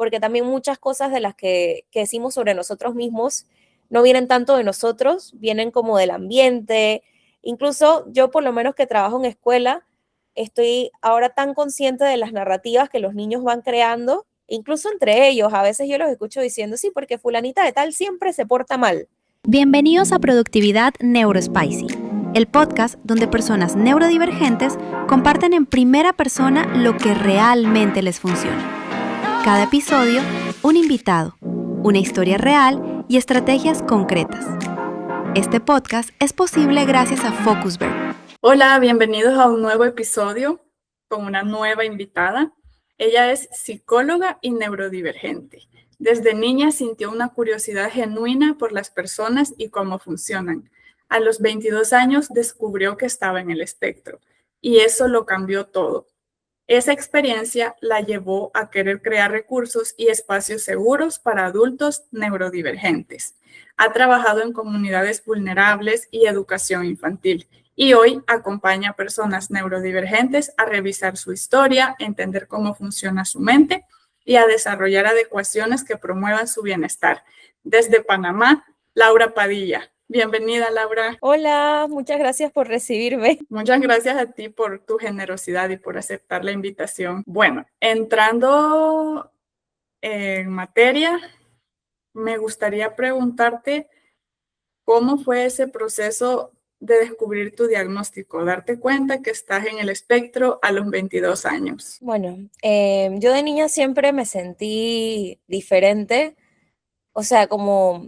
porque también muchas cosas de las que decimos sobre nosotros mismos no vienen tanto de nosotros, vienen como del ambiente. Incluso yo, por lo menos que trabajo en escuela, estoy ahora tan consciente de las narrativas que los niños van creando, incluso entre ellos. A veces yo los escucho diciendo, sí, porque fulanita de tal siempre se porta mal. Bienvenidos a Productividad Neurospicy, el podcast donde personas neurodivergentes comparten en primera persona lo que realmente les funciona. Cada episodio, un invitado, una historia real y estrategias concretas. Este podcast es posible gracias a Focusverb. Hola, bienvenidos a un nuevo episodio con una nueva invitada. Ella es psicóloga y neurodivergente. Desde niña sintió una curiosidad genuina por las personas y cómo funcionan. A los 22 años descubrió que estaba en el espectro y eso lo cambió todo. Esa experiencia la llevó a querer crear recursos y espacios seguros para adultos neurodivergentes. Ha trabajado en comunidades vulnerables y educación infantil y hoy acompaña a personas neurodivergentes a revisar su historia, entender cómo funciona su mente y a desarrollar adecuaciones que promuevan su bienestar. Desde Panamá, Laura Padilla. Bienvenida, Laura. Hola, muchas gracias por recibirme. Muchas gracias a ti por tu generosidad y por aceptar la invitación. Bueno, entrando en materia, me gustaría preguntarte cómo fue ese proceso de descubrir tu diagnóstico, darte cuenta que estás en el espectro a los 22 años. Bueno, yo de niña siempre me sentí diferente, o sea, como,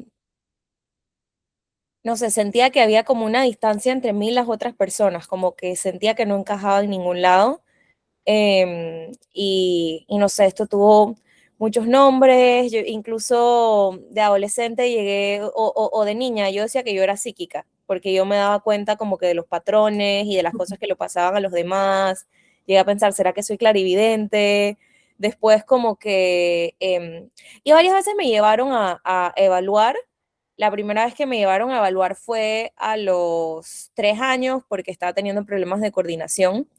no sé, sentía que había como una distancia entre mí y las otras personas, como que sentía que no encajaba en ningún lado. Y no sé, esto tuvo muchos nombres, yo incluso de adolescente llegué, o de niña, yo decía que yo era psíquica, porque yo me daba cuenta como que de los patrones y de las cosas que le pasaban a los demás. Llegué a pensar, ¿será que soy clarividente? Después como que, y varias veces me llevaron a evaluar. La primera vez que me llevaron a evaluar fue a los 3 años porque estaba teniendo problemas de coordinación.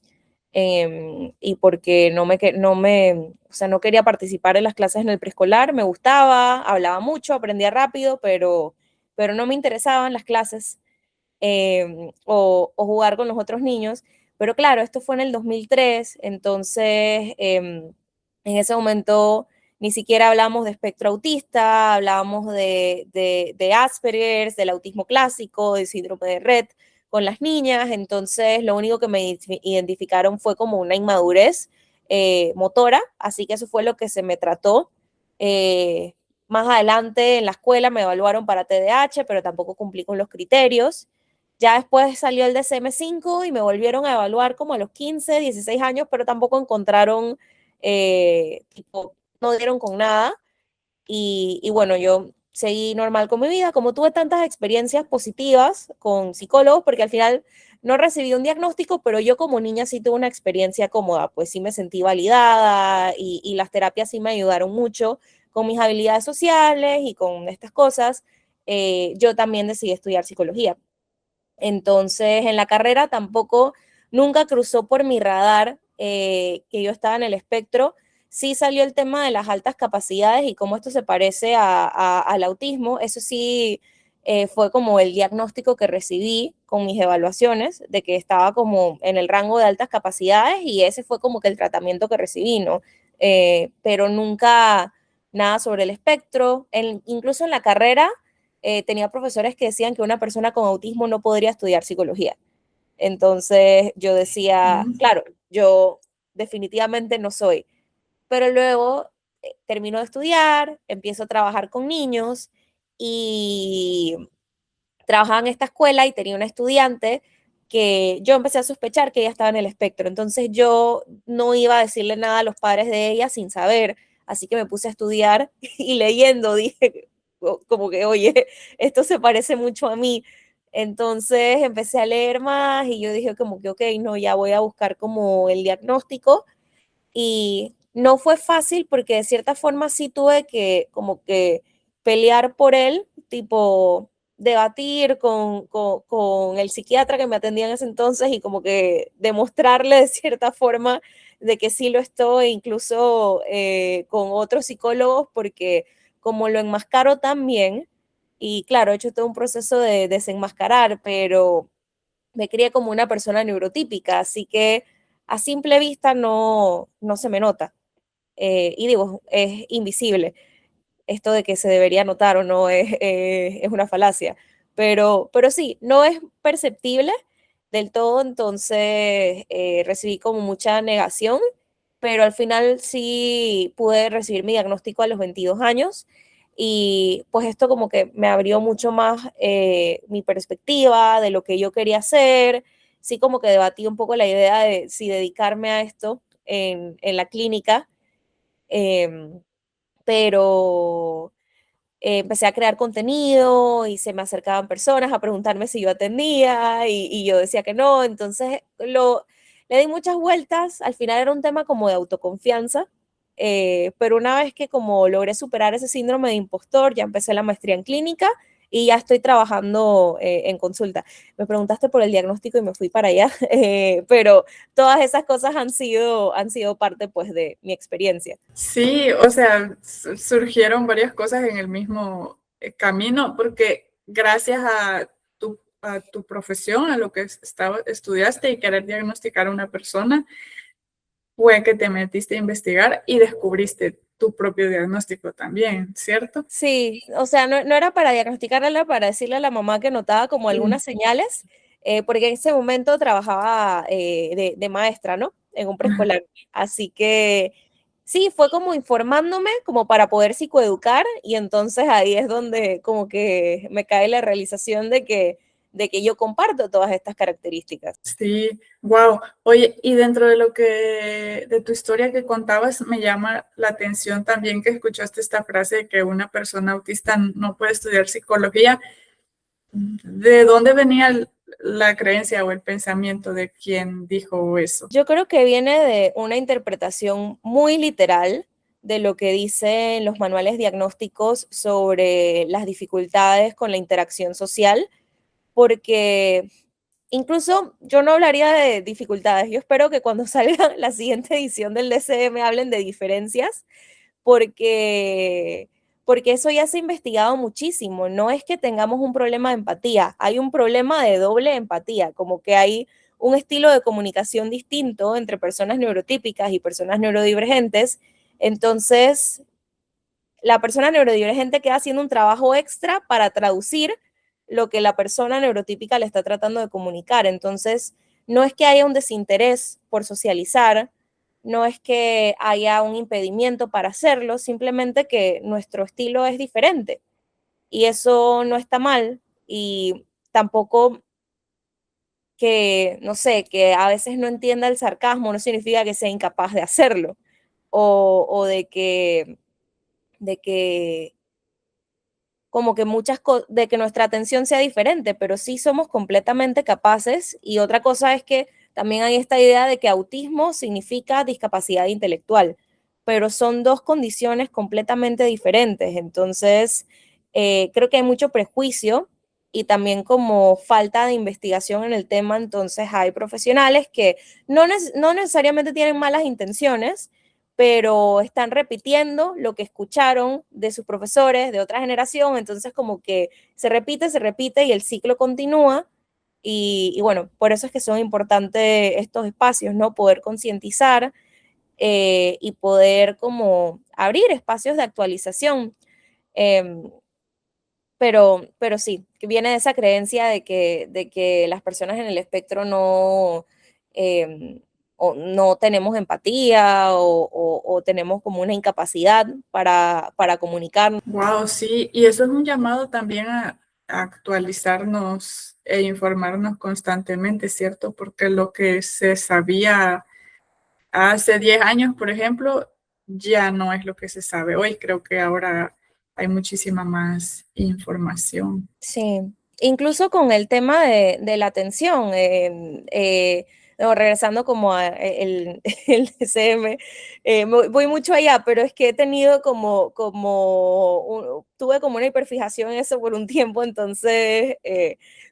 Y porque o sea, no quería participar en las clases en el preescolar, me gustaba, hablaba mucho, aprendía rápido, pero no me interesaban las clases o jugar con los otros niños. Pero claro, esto fue en el 2003, entonces en ese momento ni siquiera hablamos de espectro autista, hablábamos de Asperger's, del autismo clásico, del síndrome de Rett con las niñas. Entonces lo único que me identificaron fue como una inmadurez motora, así que eso fue lo que se me trató. Más adelante en la escuela me evaluaron para TDAH, pero tampoco cumplí con los criterios. Ya después salió el DSM-5 y me volvieron a evaluar como a los 15, 16 años, pero tampoco encontraron, tipo, no dieron con nada. Y bueno, yo seguí normal con mi vida, como tuve tantas experiencias positivas con psicólogos, porque al final no recibí un diagnóstico, pero yo como niña sí tuve una experiencia cómoda, pues sí me sentí validada y las terapias sí me ayudaron mucho con mis habilidades sociales y con estas cosas. Yo también decidí estudiar psicología. Entonces, en la carrera tampoco, nunca cruzó por mi radar que yo estaba en el espectro. Sí salió el tema de las altas capacidades y cómo esto se parece al autismo. Eso sí fue como el diagnóstico que recibí con mis evaluaciones, de que estaba como en el rango de altas capacidades y ese fue como que el tratamiento que recibí, ¿no? Pero nunca nada sobre el espectro. Incluso en la carrera tenía profesores que decían que una persona con autismo no podría estudiar psicología. Entonces yo decía, claro, yo definitivamente no soy. Pero luego termino de estudiar, empiezo a trabajar con niños y trabajaba en esta escuela y tenía una estudiante que yo empecé a sospechar que ella estaba en el espectro. Entonces yo no iba a decirle nada a los padres de ella sin saber, así que me puse a estudiar y leyendo dije como que, oye, esto se parece mucho a mí. Entonces empecé a leer más y yo dije como que, ok, no, ya voy a buscar como el diagnóstico y no fue fácil porque de cierta forma sí tuve que como que pelear por él, tipo debatir con el psiquiatra que me atendía en ese entonces y como que demostrarle de cierta forma de que sí lo estoy, incluso con otros psicólogos, porque como lo enmascaro tan bien, y claro, he hecho todo un proceso de desenmascarar, pero me crié como una persona neurotípica, así que a simple vista no se me nota. Y digo, es invisible. Esto de que se debería notar o no es una falacia. Pero sí, no es perceptible del todo, entonces recibí como mucha negación, pero al final sí pude recibir mi diagnóstico a los 22 años y pues esto como que me abrió mucho más mi perspectiva de lo que yo quería hacer, sí como que debatí un poco la idea de si dedicarme a esto en la clínica, em, pero empecé a crear contenido y se me acercaban personas a preguntarme si yo atendía y yo decía que no, entonces le di muchas vueltas, al final era un tema como de autoconfianza, pero una vez que como logré superar ese síndrome de impostor, ya empecé la maestría en clínica y ya estoy trabajando en consulta. Me preguntaste por el diagnóstico y me fui para allá, pero todas esas cosas han sido parte pues de mi experiencia. Sí, o sea, surgieron varias cosas en el mismo camino, porque gracias a tu profesión, a lo que estudiaste y querer diagnosticar a una persona, fue que te metiste a investigar y descubriste tu propio diagnóstico también, ¿cierto? Sí, o sea, no era para diagnosticarla, era para decirle a la mamá que notaba como Mm. algunas señales, porque en ese momento trabajaba de maestra, ¿no? En un Ajá. preescolar. Así que sí, fue como informándome como para poder psicoeducar y entonces ahí es donde como que me cae la realización de que yo comparto todas estas características. Sí, wow. Oye, y dentro de de tu historia que contabas, me llama la atención también que escuchaste esta frase de que una persona autista no puede estudiar psicología. ¿De dónde venía la creencia o el pensamiento de quien dijo eso? Yo creo que viene de una interpretación muy literal de lo que dicen los manuales diagnósticos sobre las dificultades con la interacción social, porque incluso yo no hablaría de dificultades, yo espero que cuando salga la siguiente edición del DCM hablen de diferencias, porque, porque eso ya se ha investigado muchísimo. No es que tengamos un problema de empatía, hay un problema de doble empatía, como que hay un estilo de comunicación distinto entre personas neurotípicas y personas neurodivergentes. Entonces, la persona neurodivergente queda haciendo un trabajo extra para traducir lo que la persona neurotípica le está tratando de comunicar. Entonces, no es que haya un desinterés por socializar, no es que haya un impedimento para hacerlo, simplemente que nuestro estilo es diferente y eso no está mal y tampoco que, no sé, que a veces no entienda el sarcasmo no significa que sea incapaz de hacerlo o de que como que muchas cosas, de que nuestra atención sea diferente, pero sí somos completamente capaces. Y otra cosa es que también hay esta idea de que autismo significa discapacidad intelectual, pero son dos condiciones completamente diferentes. Entonces, creo que hay mucho prejuicio y también como falta de investigación en el tema. Entonces, hay profesionales que no necesariamente tienen malas intenciones, pero están repitiendo lo que escucharon de sus profesores de otra generación, entonces como que se repite y el ciclo continúa. Y bueno, por eso es que son importantes estos espacios, ¿no? Poder concientizar y poder como abrir espacios de actualización. Eh, pero sí, que viene de esa creencia de que las personas en el espectro eh, no tenemos empatía o tenemos como una incapacidad para comunicarnos. Wow, sí, y eso es un llamado también a actualizarnos e informarnos constantemente, ¿cierto? Porque lo que se sabía hace 10 años, por ejemplo, ya no es lo que se sabe hoy. Creo que ahora hay muchísima más información. Sí, incluso con el tema de la atención, no, regresando como a el DCM, voy mucho allá, pero es que he tenido tuve como una hiperfijación en eso por un tiempo, entonces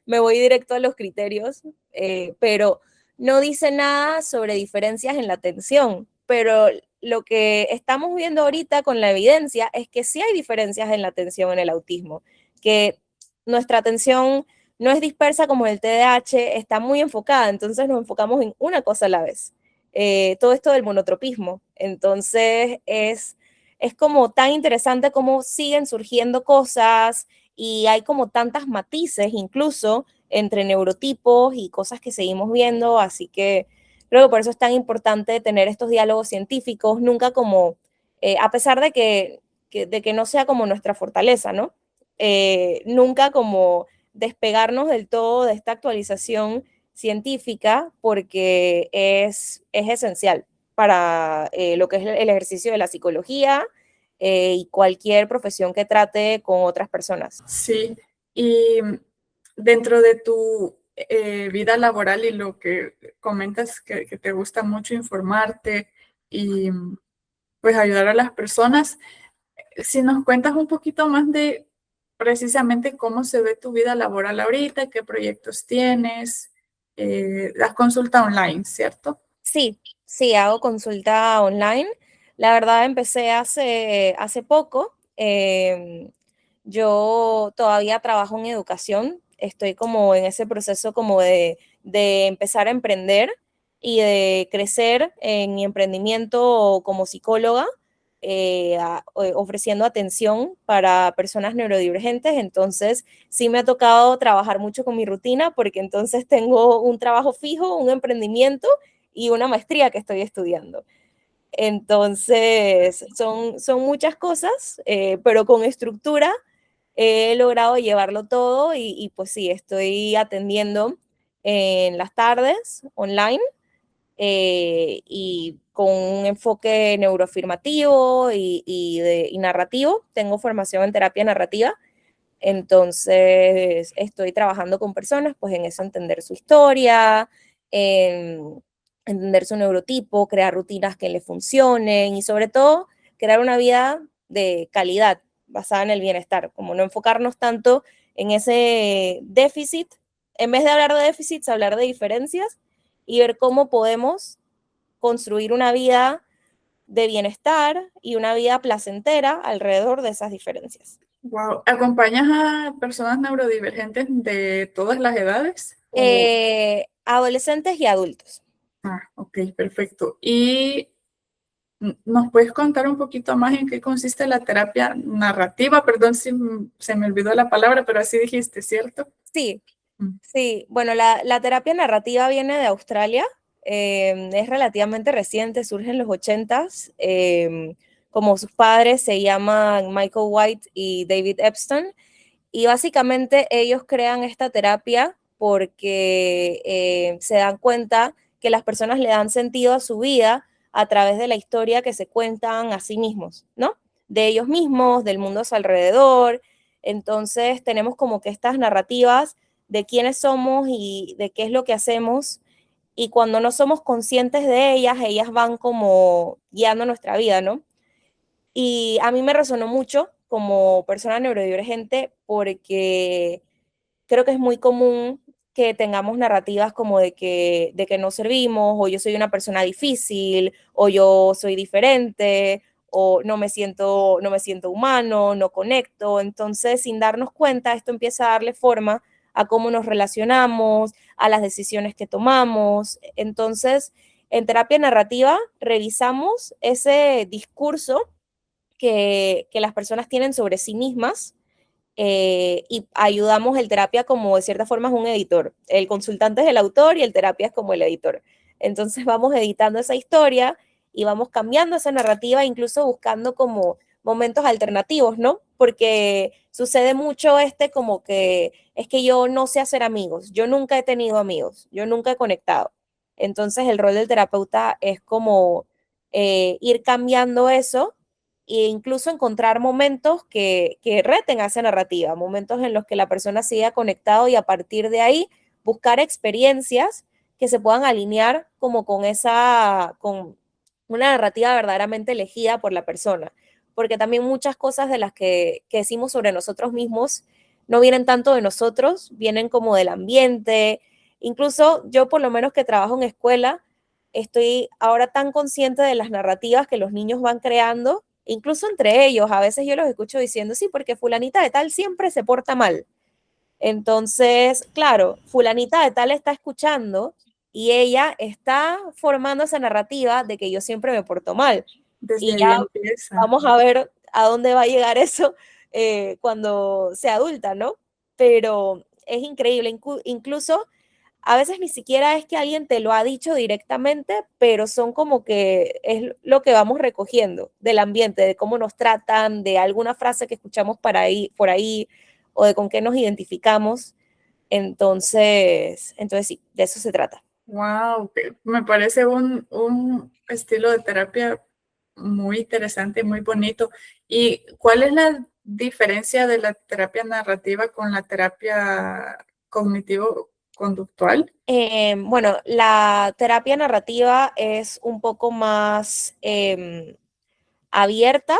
me voy directo a los criterios, pero no dice nada sobre diferencias en la atención, pero lo que estamos viendo ahorita con la evidencia es que sí hay diferencias en la atención en el autismo, que nuestra atención no es dispersa como el TDAH, está muy enfocada, entonces nos enfocamos en una cosa a la vez. Todo esto del monotropismo. Entonces es como tan interesante cómo siguen surgiendo cosas y hay como tantas matices incluso entre neurotipos y cosas que seguimos viendo, así que creo que por eso es tan importante tener estos diálogos científicos, nunca como, a pesar de que no sea como nuestra fortaleza, ¿no? Nunca como despegarnos del todo de esta actualización científica porque es esencial para lo que es el ejercicio de la psicología y cualquier profesión que trate con otras personas. Sí, y dentro de tu vida laboral y lo que comentas que te gusta mucho informarte y pues ayudar a las personas, si nos cuentas un poquito más de precisamente cómo se ve tu vida laboral ahorita, qué proyectos tienes, las consultas online, ¿cierto? Sí, sí, hago consulta online. La verdad empecé hace poco. Yo todavía trabajo en educación. Estoy como en ese proceso como de empezar a emprender y de crecer en mi emprendimiento como psicóloga, ofreciendo atención para personas neurodivergentes. Entonces, sí me ha tocado trabajar mucho con mi rutina porque entonces tengo un trabajo fijo, un emprendimiento y una maestría que estoy estudiando. Entonces, son muchas cosas, pero con estructura he logrado llevarlo todo y pues sí, estoy atendiendo en las tardes online y con un enfoque neuroafirmativo y narrativo. Tengo formación en terapia narrativa, entonces estoy trabajando con personas, pues en eso entender su historia, en entender su neurotipo, crear rutinas que le funcionen y sobre todo crear una vida de calidad basada en el bienestar, como no enfocarnos tanto en ese déficit, en vez de hablar de déficits, hablar de diferencias y ver cómo podemos construir una vida de bienestar y una vida placentera alrededor de esas diferencias. Wow. ¿Acompañas a personas neurodivergentes de todas las edades? Adolescentes y adultos. Ok, perfecto. ¿Y nos puedes contar un poquito más en qué consiste la terapia narrativa? Perdón si se me olvidó la palabra, pero así dijiste, ¿cierto? Sí, Mm. sí. Bueno, la terapia narrativa viene de Australia. Es relativamente reciente, surge en los 80s. Como sus padres se llaman Michael White y David Epstein. Y básicamente ellos crean esta terapia porque se dan cuenta que las personas le dan sentido a su vida a través de la historia que se cuentan a sí mismos, ¿no? De ellos mismos, del mundo a su alrededor. Entonces tenemos como que estas narrativas de quiénes somos y de qué es lo que hacemos. Y cuando no somos conscientes de ellas, ellas van como guiando nuestra vida, ¿no? Y a mí me resonó mucho como persona neurodivergente porque creo que es muy común que tengamos narrativas como de que no servimos, o yo soy una persona difícil, o yo soy diferente, o no me siento humano, no conecto. Entonces, sin darnos cuenta, esto empieza a darle forma a cómo nos relacionamos, a las decisiones que tomamos. Entonces, en terapia narrativa revisamos ese discurso que las personas tienen sobre sí mismas y ayudamos el terapia como de cierta forma es un editor. El consultante es el autor y el terapia es como el editor. Entonces vamos editando esa historia y vamos cambiando esa narrativa, incluso buscando como momentos alternativos, ¿no? Porque sucede mucho como que es que yo no sé hacer amigos, yo nunca he tenido amigos, yo nunca he conectado. Entonces el rol del terapeuta es como ir cambiando eso e incluso encontrar momentos que reten a esa narrativa, momentos en los que la persona siga conectado y a partir de ahí buscar experiencias que se puedan alinear como con una narrativa verdaderamente elegida por la persona, porque también muchas cosas de las que decimos sobre nosotros mismos no vienen tanto de nosotros, vienen como del ambiente Incluso yo, por lo menos que trabajo en escuela, estoy ahora tan consciente de las narrativas que los niños van creando, incluso entre ellos. A veces yo los escucho diciendo, sí, porque fulanita de tal siempre se porta mal. Entonces, claro, fulanita de tal está escuchando y ella está formando esa narrativa de que yo siempre me porto mal. Desde Y ahí ya empieza. vamos a ver a dónde va a llegar eso cuando sea adulta, ¿no? Pero es increíble, incluso a veces ni siquiera es que alguien te lo ha dicho directamente, pero son como que es lo que vamos recogiendo del ambiente, de cómo nos tratan, de alguna frase que escuchamos por ahí o de con qué nos identificamos. Entonces sí, de eso se trata. Wow, me parece un estilo de terapia muy interesante, muy bonito. ¿Y cuál es la diferencia de la terapia narrativa con la terapia cognitivo-conductual? Bueno, la terapia narrativa es un poco más abierta,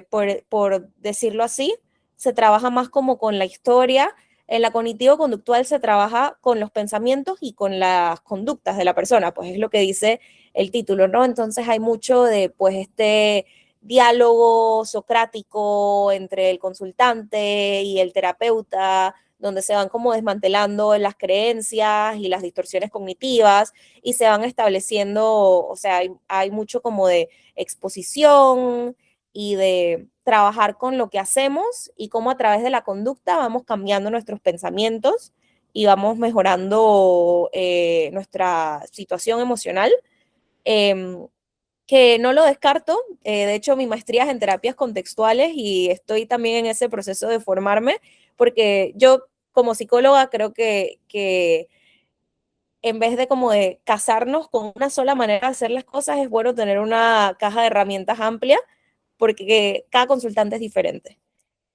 por decirlo así. Se trabaja más como con la historia. En la cognitivo-conductual se trabaja con los pensamientos y con las conductas de la persona, pues es lo que dice el título, ¿no? Entonces hay mucho de, pues, este diálogo socrático entre el consultante y el terapeuta, donde se van como desmantelando las creencias y las distorsiones cognitivas y se van estableciendo, o sea, hay mucho como de exposición y de trabajar con lo que hacemos y cómo a través de la conducta vamos cambiando nuestros pensamientos y vamos mejorando nuestra situación emocional, eh, que no lo descarto. De hecho, mi maestría es en terapias contextuales y estoy también en ese proceso de formarme, porque yo como psicóloga creo que en vez de como de casarnos con una sola manera de hacer las cosas, es bueno tener una caja de herramientas amplia porque cada consultante es diferente.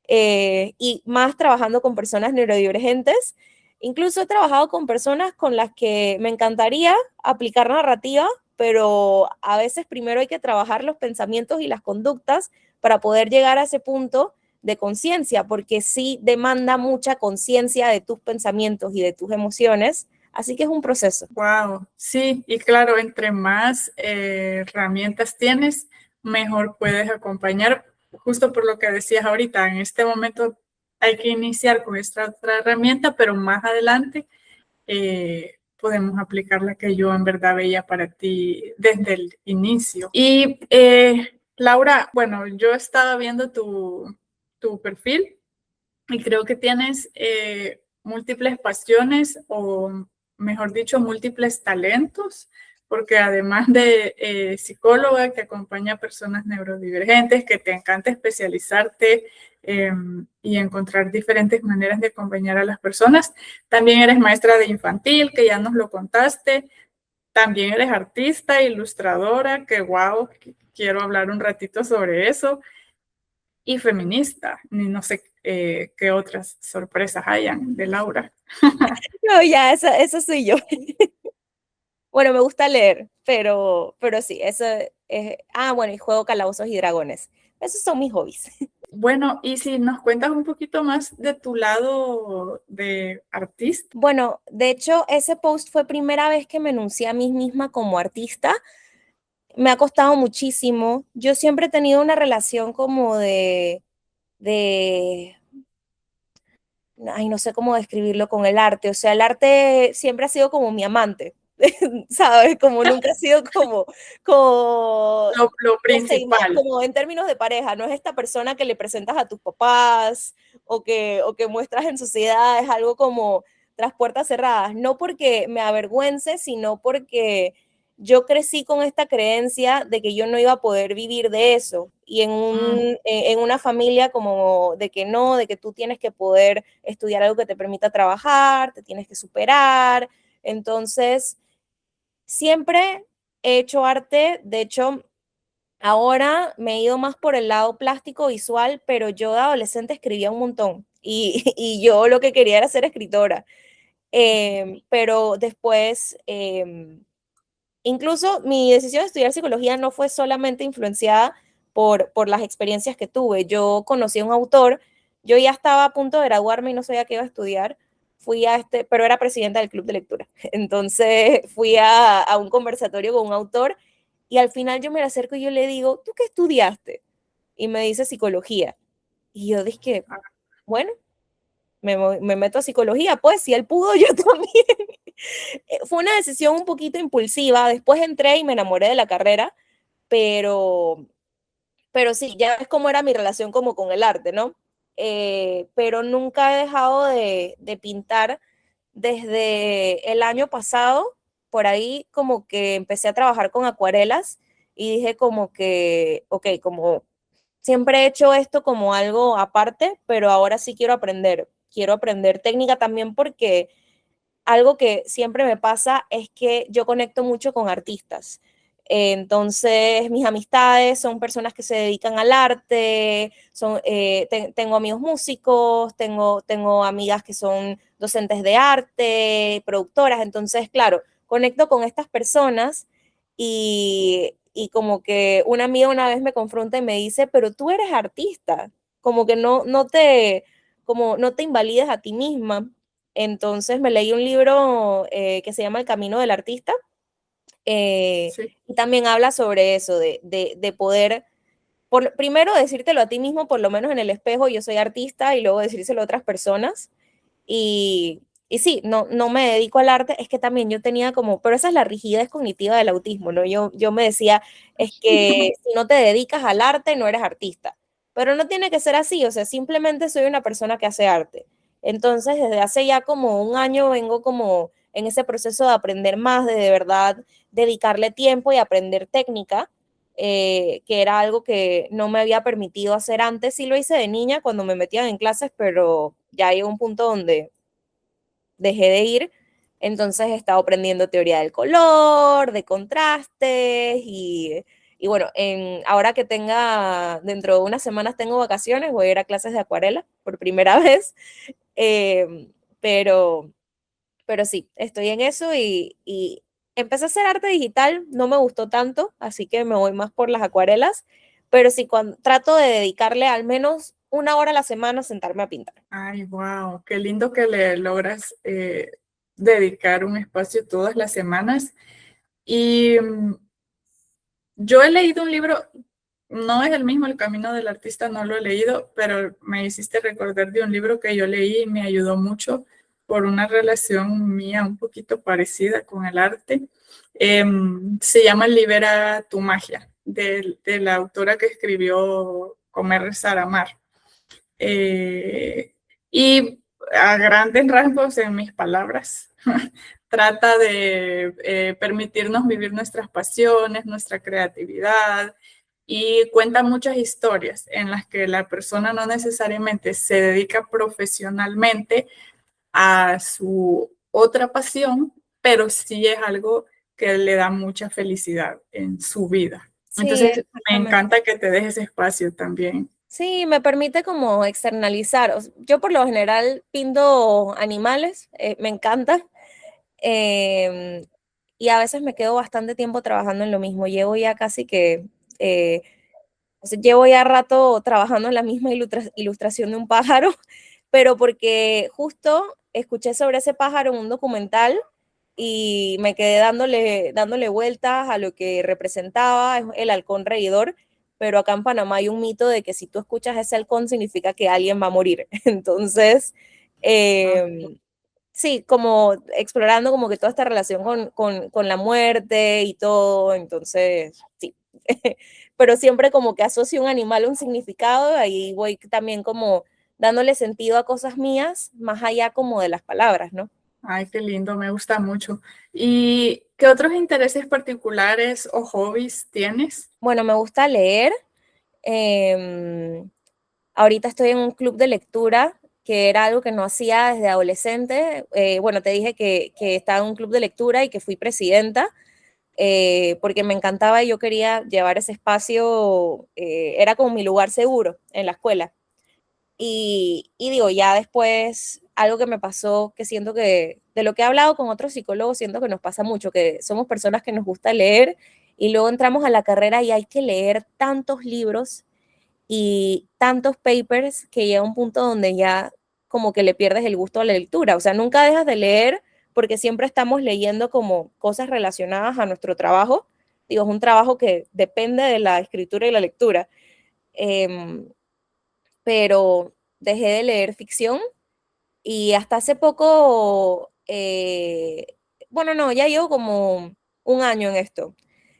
Y más trabajando con personas neurodivergentes. Incluso he trabajado con personas con las que me encantaría aplicar narrativa, pero a veces primero hay que trabajar los pensamientos y las conductas para poder llegar a ese punto de conciencia, porque sí demanda mucha conciencia de tus pensamientos y de tus emociones, así que es un proceso. Wow, sí, y claro, entre más herramientas tienes, mejor puedes acompañar, justo por lo que decías ahorita, en este momento hay que iniciar con esta otra herramienta, pero más adelante podemos aplicar la que yo en verdad veía para ti desde el inicio. Y Laura, bueno, yo estaba viendo tu perfil y creo que tienes múltiples pasiones o, mejor dicho, múltiples talentos, porque además de psicóloga que acompaña a personas neurodivergentes, que te encanta especializarte y encontrar diferentes maneras de acompañar a las personas, también eres maestra de infantil, que ya nos lo contaste, también eres artista, ilustradora, que wow, quiero hablar un ratito sobre eso y feminista. Ni no sé qué otras sorpresas hayan de Laura. No, ya, eso soy yo. Bueno, me gusta leer, pero sí, eso es, bueno, y juego Calabozos y Dragones. Esos son mis hobbies. Bueno, y si nos cuentas un poquito más de tu lado de artista. Bueno, de hecho, ese post fue primera vez que me enuncié a mí misma como artista. Me ha costado muchísimo. Yo siempre he tenido una relación como de, ay, no sé cómo describirlo con el arte. O sea, el arte siempre ha sido como mi amante, ¿sabes? Como nunca ha sido como, Lo no sé, principal. como en términos de pareja, no es esta persona que le presentas a tus papás o que muestras en sociedad, es algo como tras puertas cerradas. No porque me avergüence, sino porque yo crecí con esta creencia de que yo no iba a poder vivir de eso. Y en una familia como de que no, de que tú tienes que poder estudiar algo que te permita trabajar, te tienes que superar. Entonces, siempre he hecho arte. De hecho, ahora me he ido más por el lado plástico visual, pero yo de adolescente escribía un montón y yo lo que quería era ser escritora. Pero después, incluso mi decisión de estudiar psicología no fue solamente influenciada por las experiencias que tuve. Yo conocí a un autor, yo ya estaba a punto de graduarme y no sabía qué iba a estudiar. fui a pero era presidenta del club de lectura. Entonces fui a un conversatorio con un autor y al final yo me le acerco y yo le digo, ¿tú qué estudiaste? Y me dice psicología. Y yo dije, bueno, me meto a psicología, pues si él pudo, yo también. Fue una decisión un poquito impulsiva. Después entré y me enamoré de la carrera, pero, pero sí, ya es como era mi relación como con el arte, ¿no? Pero nunca he dejado de pintar desde el año pasado, por ahí como que empecé a trabajar con acuarelas y dije como que, ok, como siempre he hecho esto como algo aparte, pero ahora sí quiero aprender técnica también porque algo que siempre me pasa es que yo conecto mucho con artistas. Entonces, mis amistades son personas que se dedican al arte, tengo amigos músicos, tengo amigas que son docentes de arte, productoras. Entonces, claro, conecto con estas personas y como que una amiga una vez me confronta y me dice, pero tú eres artista, como que como no te invalides a ti misma. Entonces me leí un libro que se llama El Camino del Artista Sí. y también habla sobre eso, de poder, primero decírtelo a ti mismo, por lo menos en el espejo, yo soy artista, y luego decírselo a otras personas. Y sí, no me dedico al arte, es que también yo tenía como, pero esa es la rigidez cognitiva del autismo, ¿no? Yo me decía, es que si no te dedicas al arte, no eres artista. Pero no tiene que ser así, o sea, simplemente soy una persona que hace arte. Entonces, desde hace ya como un año vengo como en ese proceso de aprender más, de verdad dedicarle tiempo y aprender técnica, que era algo que no me había permitido hacer antes. Sí lo hice de niña cuando me metían en clases, pero ya llegó un punto donde dejé de ir. Entonces he estado aprendiendo teoría del color, de contrastes y bueno, ahora que dentro de unas semanas tengo vacaciones, voy a ir a clases de acuarela por primera vez. Eh, pero, pero sí, estoy en eso y empecé a hacer arte digital, no me gustó tanto, así que me voy más por las acuarelas, pero sí, trato de dedicarle al menos una hora a la semana a sentarme a pintar. Ay, wow, qué lindo que le logras dedicar un espacio todas las semanas. Y yo he leído un libro, no es el mismo El Camino del Artista, no lo he leído, pero me hiciste recordar de un libro que yo leí y me ayudó mucho por una relación mía un poquito parecida con el arte. Se llama Libera tu magia, de la autora que escribió Comer, Rezar, Amar. Y a grandes rasgos, en mis palabras, trata de permitirnos vivir nuestras pasiones, nuestra creatividad, y cuenta muchas historias en las que la persona no necesariamente se dedica profesionalmente a su otra pasión, pero sí es algo que le da mucha felicidad en su vida. Sí, Entonces, me exactamente. encanta que te dejes espacio también. Sí, me permite como externalizar. Yo por lo general pinto animales, me encanta. em, y a veces me quedo bastante tiempo trabajando en lo mismo. Llevo ya casi que, o sea, llevo ya rato trabajando en la misma ilustración de un pájaro, pero porque justo escuché sobre ese pájaro en un documental y me quedé dándole vueltas a lo que representaba, es el halcón reidor, pero acá en Panamá hay un mito de que si tú escuchas ese halcón significa que alguien va a morir. Entonces, sí, como explorando como que toda esta relación con la muerte y todo, entonces, sí. Pero siempre como que asocio un animal a un significado, ahí voy también como dándole sentido a cosas mías, más allá como de las palabras, ¿no? Ay, qué lindo, me gusta mucho. ¿Y qué otros intereses particulares o hobbies tienes? Bueno, me gusta leer. em, Ahorita estoy en un club de lectura, que era algo que no hacía desde adolescente. Bueno, te dije que estaba en un club de lectura y que fui presidenta, porque me encantaba y yo quería llevar ese espacio, era como mi lugar seguro en la escuela. Y digo, ya después, algo que me pasó, que siento que, de lo que he hablado con otros psicólogos, siento que nos pasa mucho, que somos personas que nos gusta leer y luego entramos a la carrera y hay que leer tantos libros y tantos papers que llega un punto donde ya como que le pierdes el gusto a la lectura. O sea, nunca dejas de leer porque siempre estamos leyendo como cosas relacionadas a nuestro trabajo. Digo, es un trabajo que depende de la escritura y la lectura. Pero dejé de leer ficción y hasta hace poco, bueno, no, ya llevo como un año en esto,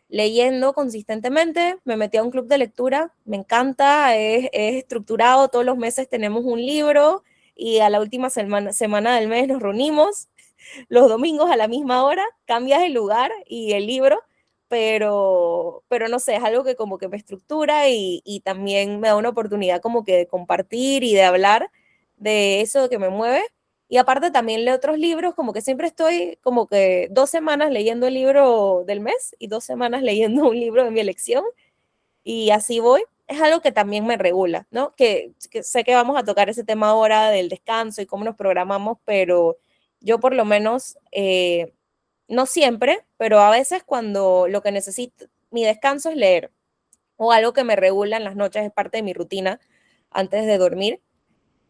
leyendo consistentemente, me metí a un club de lectura, me encanta, es estructurado, todos los meses tenemos un libro y a la última semana del mes nos reunimos, los domingos a la misma hora, cambias el lugar y el libro, pero no sé, es algo que como que me estructura y también me da una oportunidad como que de compartir y de hablar de eso que me mueve. Y aparte también leo otros libros, como que siempre estoy como que 2 semanas leyendo el libro del mes y 2 semanas leyendo un libro de mi elección y así voy. Es algo que también me regula, ¿no? Que sé que vamos a tocar ese tema ahora del descanso y cómo nos programamos, pero yo por lo menos, no siempre, pero a veces cuando lo que necesito, mi descanso es leer o algo que me regula en las noches, es parte de mi rutina antes de dormir.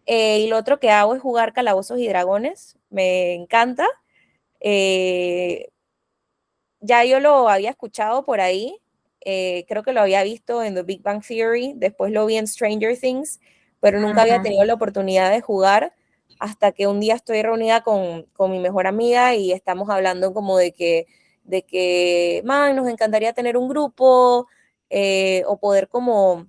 Y lo otro que hago es jugar Calabozos y Dragones, me encanta. Eh, ya yo lo había escuchado por ahí, creo que lo había visto en The Big Bang Theory, después lo vi en Stranger Things, pero nunca había tenido la oportunidad de jugar hasta que un día estoy reunida con mi mejor amiga y estamos hablando como man, nos encantaría tener un grupo o poder como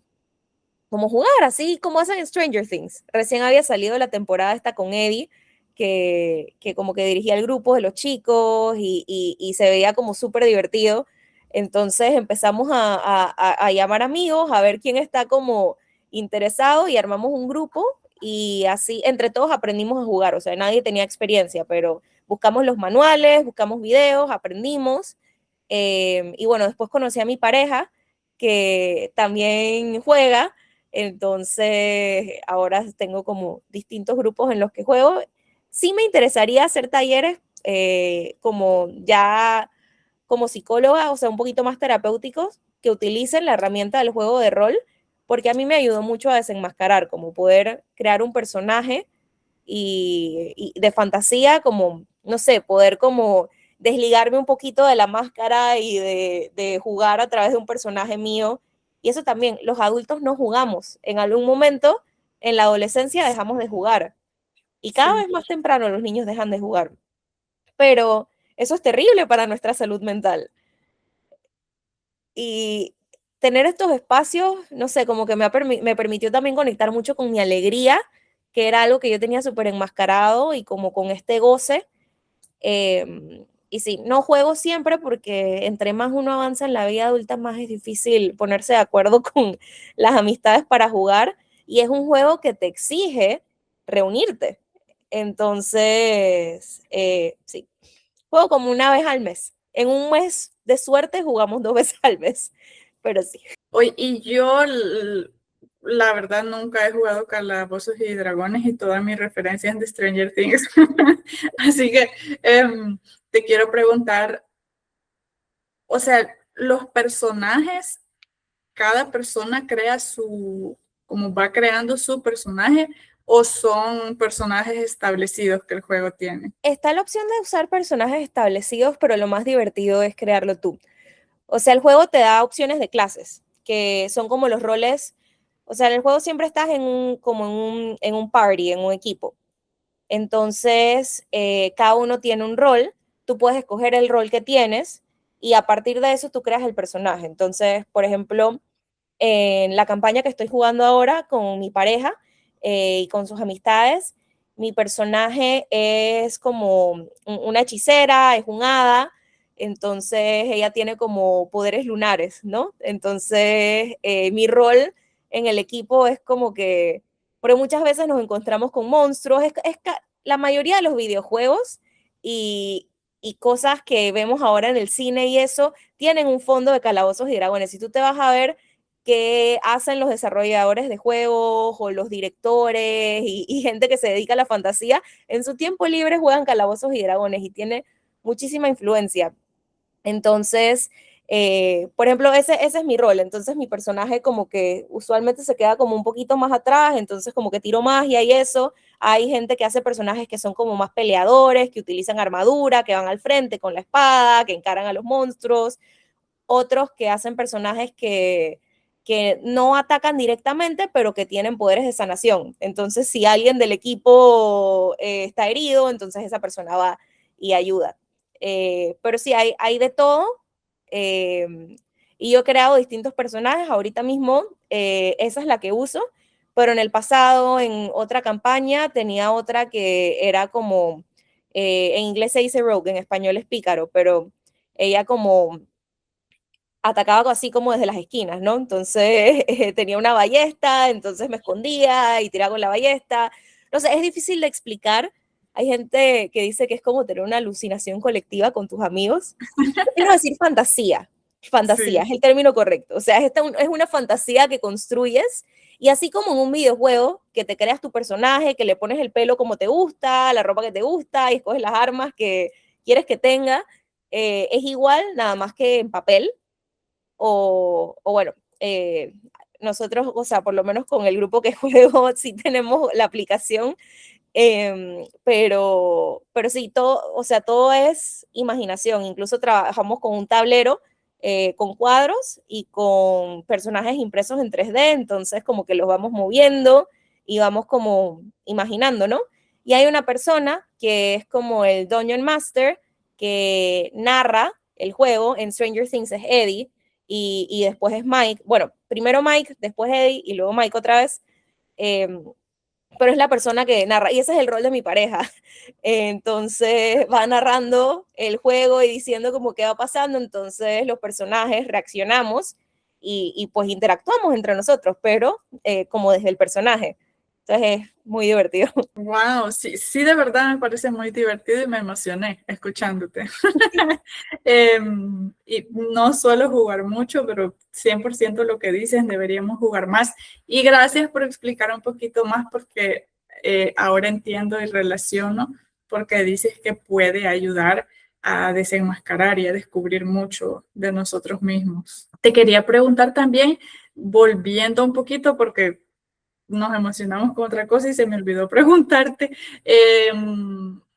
jugar, así como hacen en Stranger Things. Recién había salido la temporada esta con Eddie, que como que dirigía el grupo de los chicos y se veía como súper divertido. Entonces empezamos a llamar amigos, a ver quién está como interesado y armamos un grupo y así entre todos aprendimos a jugar. O sea, nadie tenía experiencia, pero buscamos los manuales, buscamos videos, aprendimos. Y bueno, después conocí a mi pareja que también juega, entonces ahora tengo como distintos grupos en los que juego. Sí me interesaría hacer talleres como ya como psicóloga, o sea, un poquito más terapéuticos, que utilicen la herramienta del juego de rol, porque a mí me ayudó mucho a desenmascarar, como poder crear un personaje y de fantasía, como, no sé, poder como desligarme un poquito de la máscara y de jugar a través de un personaje mío. Y eso también, los adultos no jugamos. En algún momento, en la adolescencia, dejamos de jugar. Y cada vez más temprano los niños dejan de jugar. Pero eso es terrible para nuestra salud mental. Y tener estos espacios, no sé, como que me permitió también conectar mucho con mi alegría, que era algo que yo tenía súper enmascarado y como con este goce. Y sí, no juego siempre porque entre más uno avanza en la vida adulta, más es difícil ponerse de acuerdo con las amistades para jugar. Y es un juego que te exige reunirte. Entonces, sí, juego como una vez al mes. En un mes de suerte jugamos 2 veces al mes, pero sí. Oye, y yo, la verdad, nunca he jugado Calabozos y Dragones y todas mis referencias de Stranger Things. Así que te quiero preguntar, o sea, los personajes, cada persona crea como va creando su personaje, o son personajes establecidos que el juego tiene. Está la opción de usar personajes establecidos, pero lo más divertido es crearlo tú. O sea, el juego te da opciones de clases, que son como los roles. O sea, en el juego siempre estás como en un party, en un equipo. Entonces, cada uno tiene un rol, tú puedes escoger el rol que tienes y a partir de eso tú creas el personaje. Entonces, por ejemplo, en la campaña que estoy jugando ahora con mi pareja y con sus amistades, mi personaje es como una hechicera, es un hada, entonces ella tiene como poderes lunares, ¿no? Entonces mi rol en el equipo es como que, porque muchas veces nos encontramos con monstruos, la mayoría de los videojuegos y cosas que vemos ahora en el cine y eso, tienen un fondo de calabozos y dragones. Si tú te vas a ver qué hacen los desarrolladores de juegos o los directores y gente que se dedica a la fantasía, en su tiempo libre juegan calabozos y dragones y tiene muchísima influencia. Entonces, Por ejemplo, ese es mi rol, entonces mi personaje como que usualmente se queda como un poquito más atrás, entonces como que tiro magia y eso. Hay gente que hace personajes que son como más peleadores, que utilizan armadura, que van al frente con la espada, que encaran a los monstruos. Otros que hacen personajes que no atacan directamente, pero que tienen poderes de sanación. Entonces, si alguien del equipo está herido, entonces esa persona va y ayuda. Pero sí, hay de todo. Y yo he creado distintos personajes. Ahorita mismo, esa es la que uso, pero en el pasado, en otra campaña, tenía otra que era como, en inglés se dice rogue, en español es pícaro, pero ella como atacaba así como desde las esquinas, ¿no? Entonces tenía una ballesta, entonces me escondía y tiraba con la ballesta. No sé, es difícil de explicar. Hay gente que dice que es como tener una alucinación colectiva con tus amigos. Yo quiero decir fantasía. Fantasía Sí. es el término correcto. O sea, es una fantasía que construyes y así como en un videojuego que te creas tu personaje, que le pones el pelo como te gusta, la ropa que te gusta y escoges las armas que quieres que tenga, es igual, nada más que en papel o bueno, nosotros, o sea, por lo menos con el grupo que juego, sí tenemos la aplicación, pero sí, todo, o sea, todo es imaginación. Incluso trabajamos con un tablero con cuadros y con personajes impresos en 3D, entonces como que los vamos moviendo y vamos como imaginando, ¿no? Y hay una persona que es como el Dungeon Master que narra el juego. En Stranger Things es Eddie y después es Mike. Bueno, primero Mike, después Eddie y luego Mike otra vez. Eh, pero es la persona que narra, y ese es el rol de mi pareja. Entonces va narrando el juego y diciendo como qué va pasando, entonces los personajes reaccionamos y pues interactuamos entre nosotros, pero como desde el personaje. Entonces es muy divertido. Wow, sí, sí, de verdad me parece muy divertido y me emocioné escuchándote. Y no suelo jugar mucho, pero 100% lo que dices, deberíamos jugar más. Y gracias por explicar un poquito más porque ahora entiendo y relaciono porque dices que puede ayudar a desenmascarar y a descubrir mucho de nosotros mismos. Te quería preguntar también, volviendo un poquito, porque nos emocionamos con otra cosa y se me olvidó preguntarte,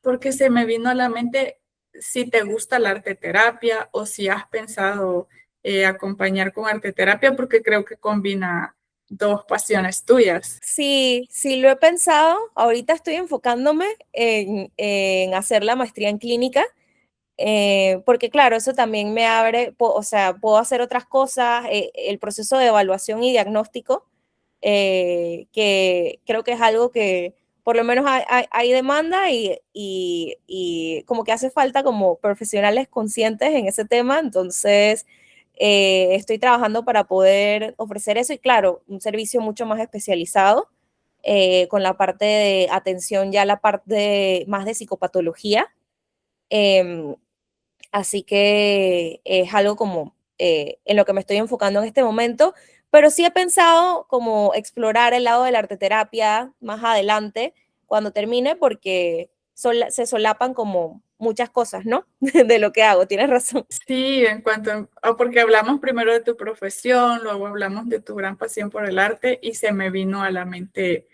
porque se me vino a la mente si te gusta la arte terapia o si has pensado acompañar con arte terapia, porque creo que combina dos pasiones tuyas. Sí, sí lo he pensado. Ahorita estoy enfocándome en hacer la maestría en clínica. Porque claro, eso también me abre, o sea, puedo hacer otras cosas, el proceso de evaluación y diagnóstico, que creo que es algo que por lo menos hay demanda y como que hace falta como profesionales conscientes en ese tema, entonces estoy trabajando para poder ofrecer eso y claro, un servicio mucho más especializado. Con la parte de atención, ya la parte más de psicopatología. Em, Así que es algo como en lo que me estoy enfocando en este momento, pero sí he pensado como explorar el lado de la arteterapia más adelante cuando termine porque se solapan como muchas cosas, ¿no? De lo que hago, tienes razón. Sí, en cuanto porque hablamos primero de tu profesión, luego hablamos de tu gran pasión por el arte y se me vino a la mente,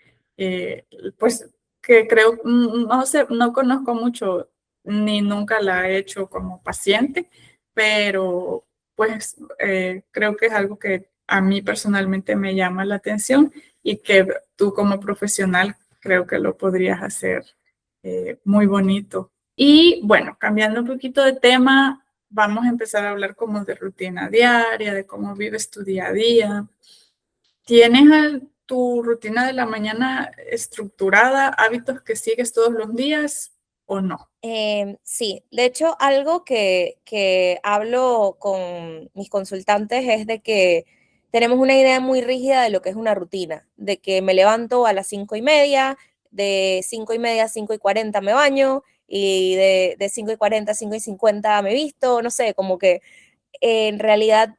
pues que creo, no sé, no conozco mucho ni nunca la he hecho como paciente, pero pues creo que es algo que a mí personalmente me llama la atención y que tú como profesional creo que lo podrías hacer muy bonito. Y bueno, cambiando un poquito de tema, vamos a empezar a hablar como de rutina diaria, de cómo vives tu día a día. ¿Tienes tu rutina de la mañana estructurada, hábitos que sigues todos los días o no? Sí, de hecho, algo que hablo con mis consultantes es de que tenemos una idea muy rígida de lo que es una rutina, de que me levanto a las 5:30, de 5:30 a 5:40 me baño y de 5:40 a 5:50 me visto, no sé, como que en realidad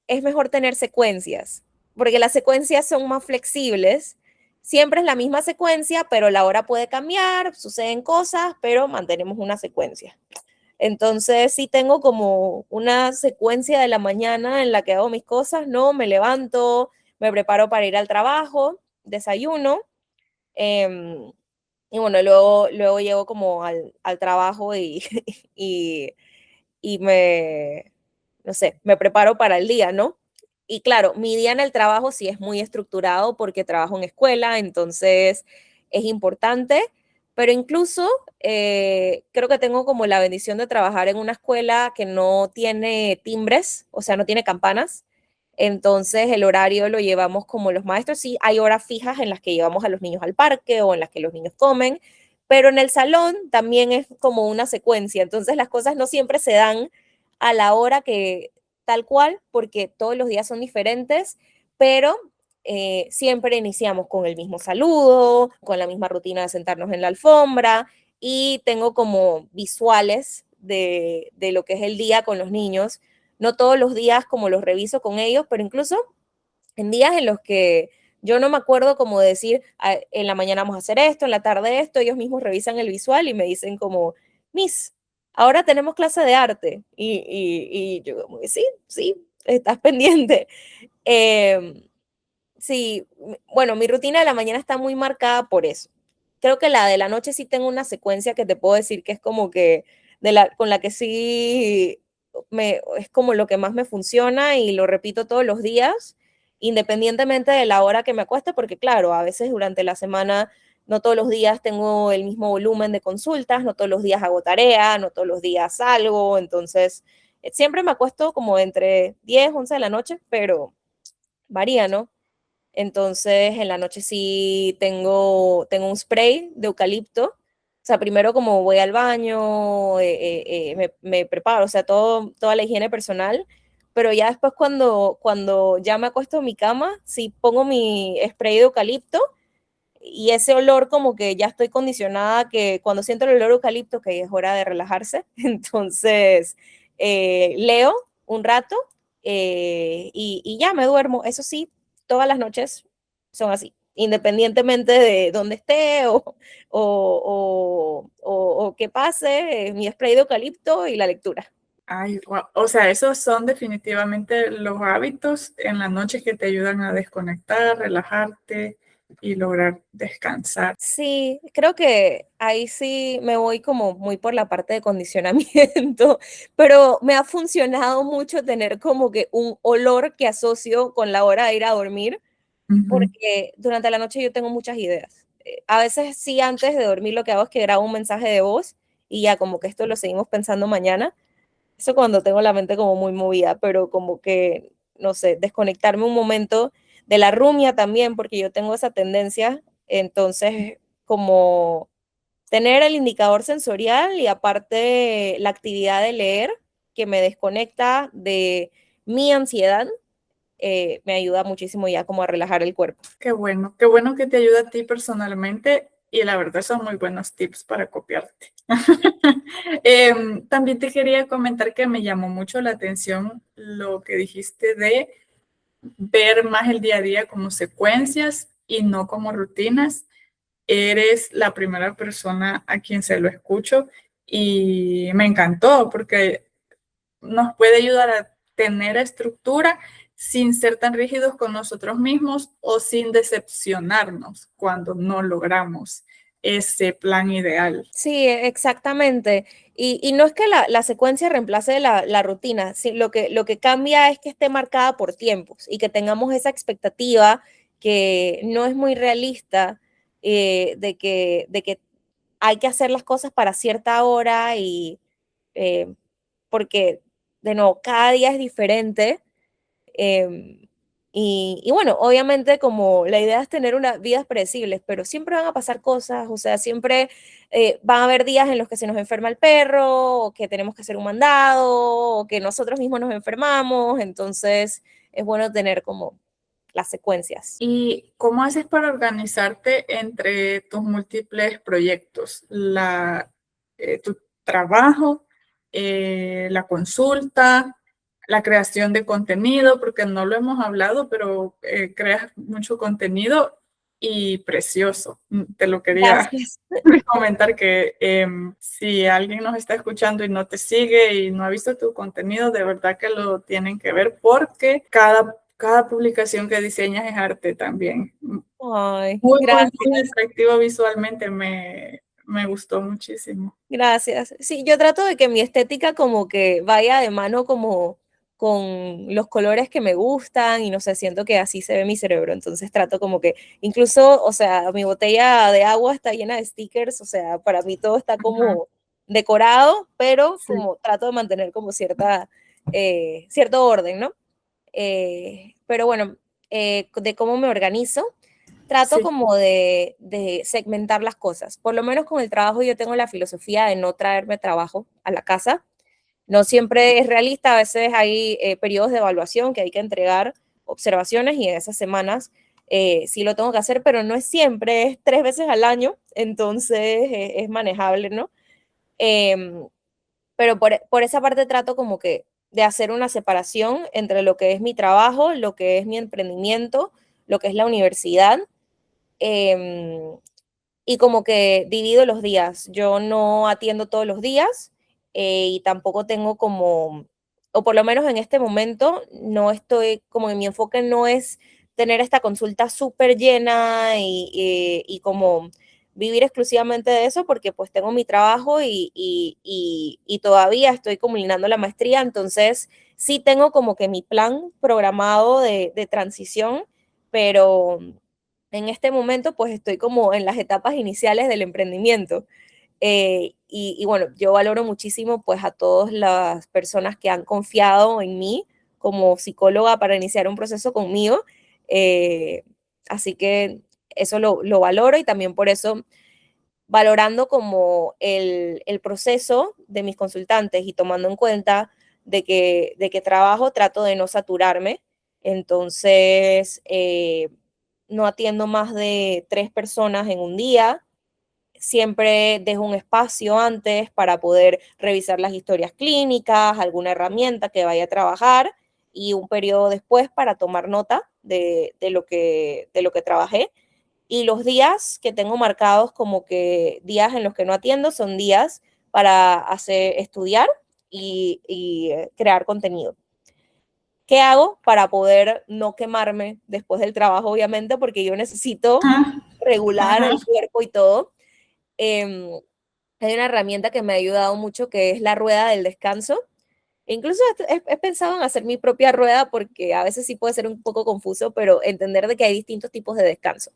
es mejor tener secuencias, porque las secuencias son más flexibles. Siempre es la misma secuencia, pero la hora puede cambiar, suceden cosas, pero mantenemos una secuencia. Entonces sí tengo como una secuencia de la mañana en la que hago mis cosas, ¿no? Me levanto, me preparo para ir al trabajo, desayuno, em, y bueno, luego llego como al trabajo y, y no sé, me preparo para el día, ¿no? Y claro, mi día en el trabajo sí es muy estructurado porque trabajo en escuela, entonces es importante, pero incluso creo que tengo como la bendición de trabajar en una escuela que no tiene timbres, o sea, no tiene campanas. Entonces el horario lo llevamos como los maestros, sí, hay horas fijas en las que llevamos a los niños al parque o en las que los niños comen, pero en el salón también es como una secuencia, entonces las cosas no siempre se dan a la hora que tal cual, porque todos los días son diferentes, pero siempre iniciamos con el mismo saludo, con la misma rutina de sentarnos en la alfombra y tengo como visuales de lo que es el día con los niños. No todos los días como los reviso con ellos, pero incluso en días en los que yo no me acuerdo como decir, en la mañana vamos a hacer esto, en la tarde esto, ellos mismos revisan el visual y me dicen como, Miss, ahora tenemos clase de arte. Y yo como, sí, sí, estás pendiente. Eh, sí, bueno, mi rutina de la mañana está muy marcada por eso. Creo que la de la noche sí tengo una secuencia que te puedo decir que es como que con la que sí es como lo que más me funciona y lo repito todos los días, independientemente de la hora que me acueste, porque claro, a veces durante la semana no todos los días tengo el mismo volumen de consultas, no todos los días hago tarea, no todos los días salgo, entonces siempre me acuesto como entre 10, 11 de la noche, pero varía, ¿no? Entonces, en la noche sí tengo un spray de eucalipto. O sea, primero como voy al baño, me preparo, o sea, toda la higiene personal. Pero ya después cuando ya me acuesto en mi cama, sí pongo mi spray de eucalipto y ese olor como que ya estoy condicionada que cuando siento el olor de eucalipto, que es hora de relajarse. Entonces, leo un rato y ya me duermo. Eso sí, todas las noches son así, independientemente de dónde esté o qué pase, mi spray de eucalipto y la lectura. Ay, guau. O sea, esos son definitivamente los hábitos en la noche que te ayudan a desconectar, relajarte y lograr descansar. Sí, creo que ahí sí me voy como muy por la parte de condicionamiento, pero me ha funcionado mucho tener como que un olor que asocio con la hora de ir a dormir, Ujú. porque durante la noche yo tengo muchas ideas. A veces sí, antes de dormir lo que hago es que grabo un mensaje de voz y ya como que esto lo seguimos pensando mañana. Eso cuando tengo la mente como muy movida, pero como que, no sé, desconectarme un momento de la rumia también, porque yo tengo esa tendencia, entonces como tener el indicador sensorial y aparte la actividad de leer que me desconecta de mi ansiedad, me ayuda muchísimo ya como a relajar el cuerpo. Qué bueno que te ayuda a ti personalmente y la verdad son muy buenos tips para copiarte. También te quería comentar que me llamó mucho la atención lo que dijiste de ver más el día a día como secuencias y no como rutinas. Eres la primera persona a quien se lo escucho y me encantó porque nos puede ayudar a tener estructura sin ser tan rígidos con nosotros mismos o sin decepcionarnos cuando no logramos ese plan ideal. Sí, exactamente. Y no es que la secuencia reemplace la rutina, sí, lo que cambia es que esté marcada por tiempos y que tengamos esa expectativa que no es muy realista de que hay que hacer las cosas para cierta hora y porque, de nuevo, cada día es diferente. em, y bueno, obviamente como la idea es tener unas vidas predecibles, pero siempre van a pasar cosas, o sea, siempre van a haber días en los que se nos enferma el perro, o que tenemos que hacer un mandado, o que nosotros mismos nos enfermamos, entonces es bueno tener como las secuencias. ¿Y cómo haces para organizarte entre tus múltiples proyectos? Tu trabajo, la consulta, la creación de contenido, porque no lo hemos hablado, pero creas mucho contenido y precioso. Te lo quería Gracias. comentar que si alguien nos está escuchando y no te sigue y no ha visto tu contenido, de verdad que lo tienen que ver porque cada publicación que diseñas es arte también. Ay, Muy, muy, muy gracias. atractivo visualmente, me gustó muchísimo. Gracias. Sí, yo trato de que mi estética como que vaya de mano como con los colores que me gustan y no sé, siento que así se ve mi cerebro, entonces trato como que incluso, o sea, mi botella de agua está llena de stickers, o sea, para mí todo está Ajá, como decorado, pero sí, como trato de mantener como cierto orden, ¿no? Pero bueno, de cómo me organizo, trato sí. como de segmentar las cosas. Por lo menos con el trabajo yo tengo la filosofía de no traerme trabajo a la casa. No siempre es realista, a veces hay periodos de evaluación que hay que entregar observaciones y en esas semanas sí lo tengo que hacer, pero no es siempre, es 3 veces al año, entonces es manejable, ¿no? Em, pero por esa parte trato como que de hacer una separación entre lo que es mi trabajo, lo que es mi emprendimiento, lo que es la universidad, em, y como que divido los días. Yo no atiendo todos los días y tampoco tengo como, o por lo menos en este momento, no estoy, como en mi enfoque no es tener esta consulta súper llena y como vivir exclusivamente de eso porque pues tengo mi trabajo y todavía estoy culminando la maestría, entonces sí tengo como que mi plan programado de transición, pero en este momento pues estoy como en las etapas iniciales del emprendimiento. Y bueno, yo valoro muchísimo pues a todas las personas que han confiado en mí como psicóloga para iniciar un proceso conmigo. Eh, Así que eso lo valoro y también por eso valorando como el proceso de mis consultantes y tomando en cuenta de que trabajo, trato de no saturarme. Entonces, no atiendo más de 3 personas en un día. Siempre dejo un espacio antes para poder revisar las historias clínicas, alguna herramienta que vaya a trabajar y un periodo después para tomar nota de lo que trabajé. Y los días que tengo marcados como que días en los que no atiendo son días para estudiar y crear contenido. ¿Qué hago para poder no quemarme después del trabajo, obviamente? Porque yo necesito Ah, regular ajá. el cuerpo y todo. Em, Hay una herramienta que me ha ayudado mucho que es la rueda del descanso. Incluso he pensado en hacer mi propia rueda porque a veces sí puede ser un poco confuso, pero entender de que hay distintos tipos de descanso.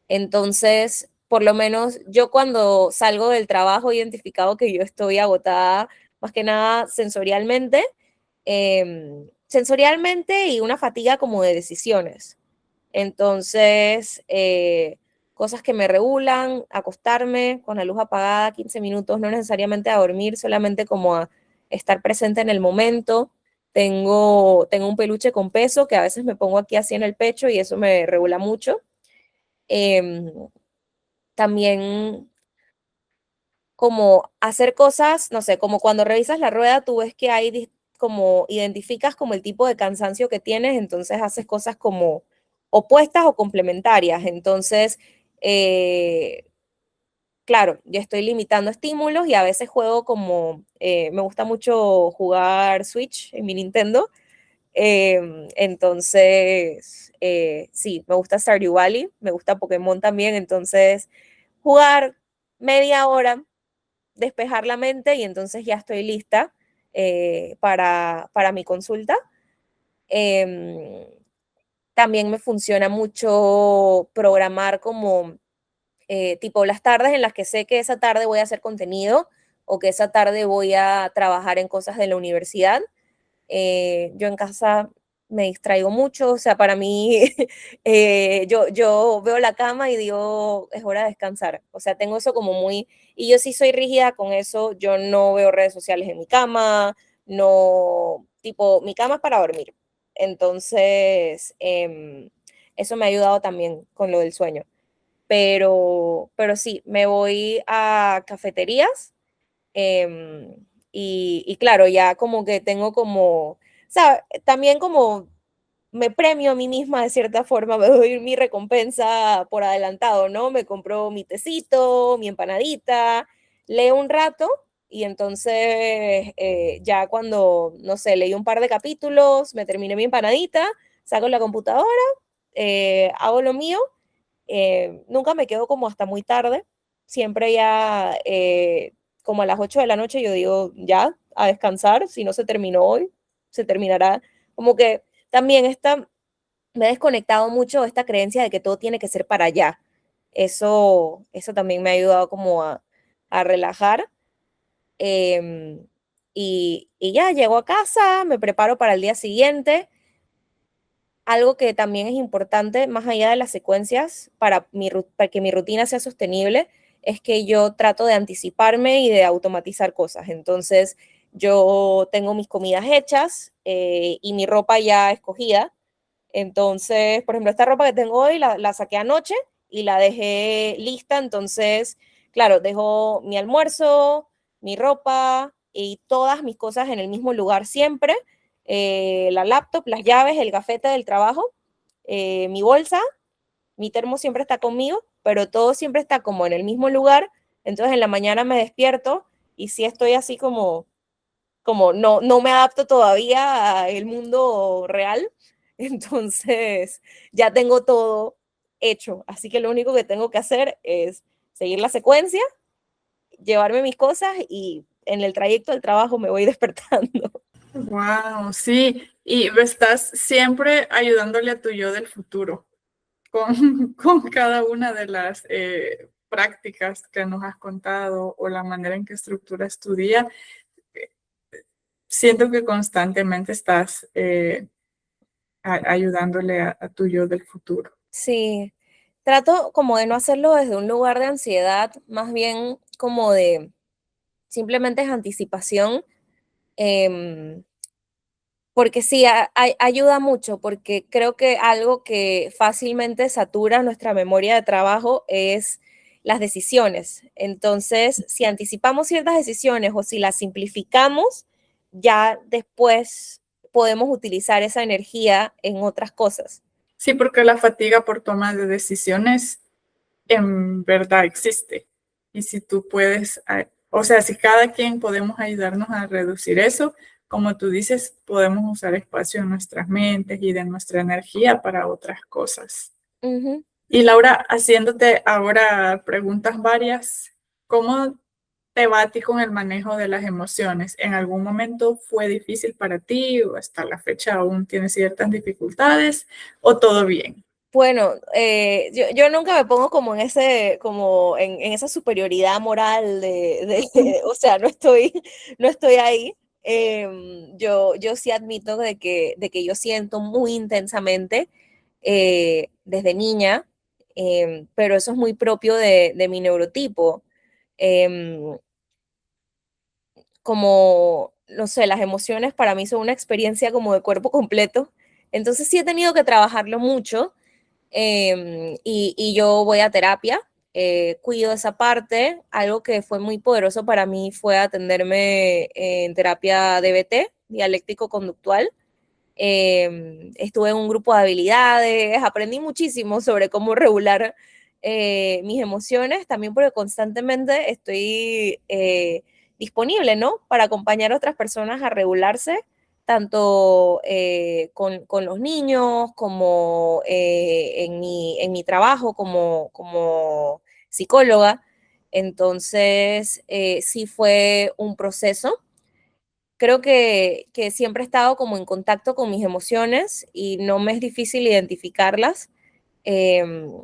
Entonces, por lo menos yo cuando salgo del trabajo he identificado que yo estoy agotada más que nada sensorialmente y una fatiga como de decisiones. Entonces, cosas que me regulan, acostarme con la luz apagada 15 minutos, no necesariamente a dormir, solamente como a estar presente en el momento. Tengo un peluche con peso que a veces me pongo aquí así en el pecho y eso me regula mucho. Em, También como hacer cosas, no sé, como cuando revisas la rueda, tú ves que hay como identificas como el tipo de cansancio que tienes, entonces haces cosas como opuestas o complementarias. Entonces, eh, claro, yo estoy limitando estímulos y a veces juego como, me gusta mucho jugar Switch en mi Nintendo. Entonces, sí, me gusta Stardew Valley, me gusta Pokémon también, entonces jugar media hora, despejar la mente y entonces ya estoy lista para mi consulta. Em, También me funciona mucho programar como tipo las tardes en las que sé que esa tarde voy a hacer contenido o que esa tarde voy a trabajar en cosas de la universidad. Yo en casa me distraigo mucho, o sea, para mí, yo veo la cama y digo, es hora de descansar. O sea, tengo eso como muy, y yo sí soy rígida con eso, yo no veo redes sociales en mi cama, no, tipo, mi cama es para dormir. Entonces, eso me ha ayudado también con lo del sueño. Pero sí, me voy a cafeterías y claro, ya como que tengo como, ¿sabes? También como me premio a mí misma de cierta forma, me doy mi recompensa por adelantado, ¿no? Me compro mi tecito, mi empanadita, leo un rato y entonces ya cuando, no sé, leí un par de capítulos, me terminé mi empanadita, saco la computadora, hago lo mío, nunca me quedo como hasta muy tarde, siempre ya como a las 8 de la noche yo digo ya a descansar, si no se terminó hoy, se terminará. Como que también me he desconectado mucho de esta creencia de que todo tiene que ser para allá. Eso también me ha ayudado como a relajar. em, y ya llego a casa, me preparo para el día siguiente. Algo que también es importante, más allá de las secuencias, para que mi rutina sea sostenible, es que yo trato de anticiparme y de automatizar cosas. Entonces, yo tengo mis comidas hechas y mi ropa ya escogida. Entonces, por ejemplo, esta ropa que tengo hoy la saqué anoche y la dejé lista. Entonces, claro, dejo mi almuerzo, mi ropa y todas mis cosas en el mismo lugar siempre. La laptop, las llaves, el gafete del trabajo, mi bolsa, mi termo siempre está conmigo, pero todo siempre está como en el mismo lugar. Entonces, en la mañana me despierto y sí estoy así como no me adapto todavía al mundo real, entonces ya tengo todo hecho, así que lo único que tengo que hacer es seguir la secuencia, llevarme mis cosas y en el trayecto del trabajo me voy despertando. Wow, sí, y estás siempre ayudándole a tu yo del futuro con cada una de las prácticas que nos has contado o la manera en que estructuras tu día. Eh, Siento que constantemente estás ayudándole a tu yo del futuro. Sí, trato como de no hacerlo desde un lugar de ansiedad, más bien como de simplemente es anticipación. em, Porque sí, ayuda mucho, porque creo que algo que fácilmente satura nuestra memoria de trabajo es las decisiones. Entonces, si anticipamos ciertas decisiones o si las simplificamos, ya después podemos utilizar esa energía en otras cosas. Sí, porque la fatiga por toma de decisiones en verdad existe. Y si tú puedes, o sea, si cada quien podemos ayudarnos a reducir eso, como tú dices, podemos usar espacio en nuestras mentes y de nuestra energía para otras cosas. Ujú. Y Laura, haciéndote ahora preguntas varias, ¿cómo te va a ti con el manejo de las emociones? ¿En algún momento fue difícil para ti o hasta la fecha aún tienes ciertas dificultades o todo bien? Bueno, yo nunca me pongo como en como en esa superioridad moral o sea, no estoy ahí. Yo sí admito de que yo siento muy intensamente desde niña, pero eso es muy propio de mi neurotipo. Em, Como, no sé, las emociones para mí son una experiencia como de cuerpo completo. Entonces sí he tenido que trabajarlo mucho y yo voy a terapia, cuido esa parte. Algo que fue muy poderoso para mí fue atenderme en terapia DBT, dialéctico conductual. Estuve en un grupo de habilidades, aprendí muchísimo sobre cómo regular mis emociones, también porque constantemente estoy disponible, ¿no? Para acompañar a otras personas a regularse, tanto con los niños como en mi trabajo como psicóloga. Entonces, sí fue un proceso. Creo que siempre he estado como en contacto con mis emociones y no me es difícil identificarlas. Em,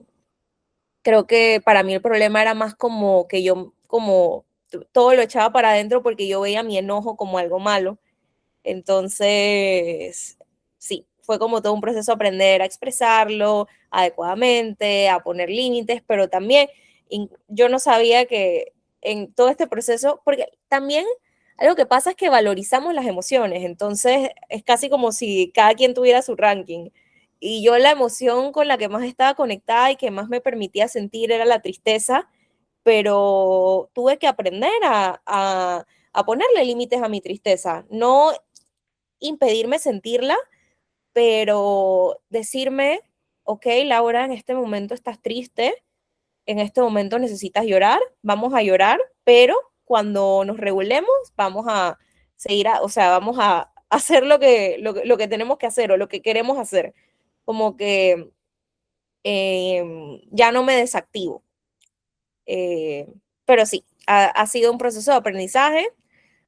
Creo que para mí el problema era más como que yo como todo lo echaba para adentro porque yo veía mi enojo como algo malo. Entonces, sí, fue como todo un proceso aprender a expresarlo adecuadamente, a poner límites, pero también yo no sabía que en todo este proceso, porque también algo que pasa es que valorizamos las emociones, entonces es casi como si cada quien tuviera su ranking. Y yo la emoción con la que más estaba conectada y que más me permitía sentir era la tristeza, pero tuve que aprender a ponerle límites a mi tristeza, no impedirme sentirla, pero decirme, ok, Laura, en este momento estás triste, en este momento necesitas llorar, vamos a llorar, pero cuando nos regulemos vamos a seguir, o sea, vamos a hacer lo que tenemos que hacer o lo que queremos hacer. Como que ya no me desactivo. Pero sí, ha sido un proceso de aprendizaje,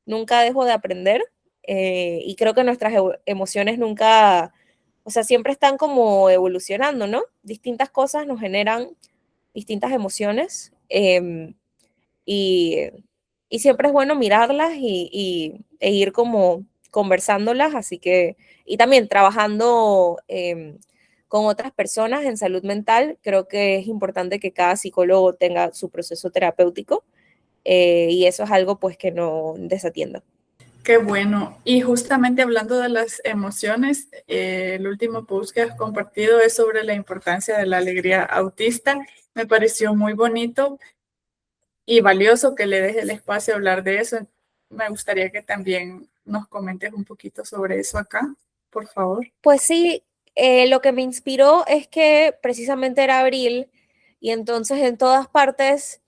nunca dejo de aprender y creo que nuestras emociones nunca, o sea, siempre están como evolucionando, ¿no? Distintas cosas nos generan distintas emociones y, y siempre es bueno mirarlas e ir como conversándolas, así que, y también trabajando con otras personas en salud mental, creo que es importante que cada psicólogo tenga su proceso terapéutico y eso es algo pues que no desatienda. Qué bueno. Y justamente hablando de las emociones, el último post que has compartido es sobre la importancia de la alegría autista. Me pareció muy bonito y valioso que le deje el espacio a hablar de eso. Me gustaría que también nos comentes un poquito sobre eso acá, por favor. Pues sí, lo que me inspiró es que precisamente era abril y entonces en todas partes,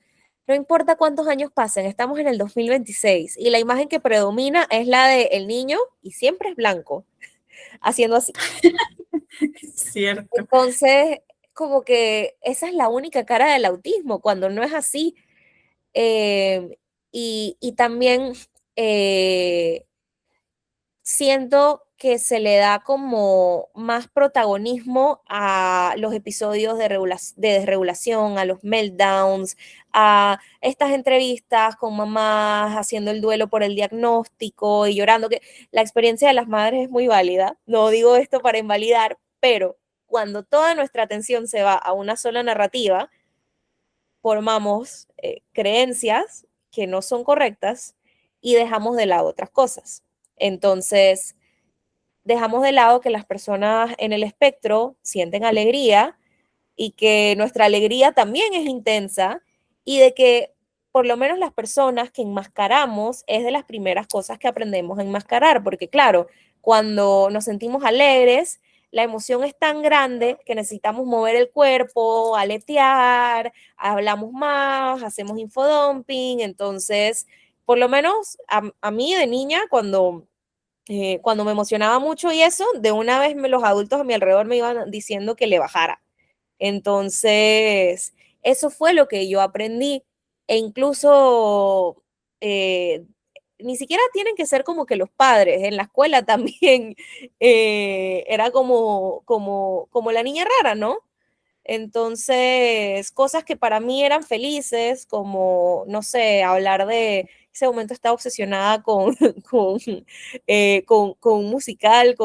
no importa cuántos años pasen, estamos en el 2026 y la imagen que predomina es la del niño y siempre es blanco, haciendo así. Cierto. Entonces, como que esa es la única cara del autismo, cuando no es así. Eh, y también siento que se le da como más protagonismo a los episodios de desregulación, a los meltdowns, a estas entrevistas con mamás haciendo el duelo por el diagnóstico y llorando, que la experiencia de las madres es muy válida. No digo esto para invalidar, pero cuando toda nuestra atención se va a una sola narrativa, formamos creencias que no son correctas y dejamos de lado otras cosas. Entonces, dejamos de lado que las personas en el espectro sienten alegría y que nuestra alegría también es intensa y de que por lo menos las personas que enmascaramos es de las primeras cosas que aprendemos a enmascarar, porque claro, cuando nos sentimos alegres, la emoción es tan grande que necesitamos mover el cuerpo, aletear, hablamos más, hacemos infodumping, entonces, por lo menos a mí de niña, cuando me emocionaba mucho y eso, de una vez los adultos a mi alrededor me iban diciendo que le bajara. Entonces, eso fue lo que yo aprendí. E incluso, ni siquiera tienen que ser como que los padres, en la escuela también era como la niña rara, ¿no? Entonces, cosas que para mí eran felices, como, no sé, hablar de ese momento estaba obsesionada con, con un musical,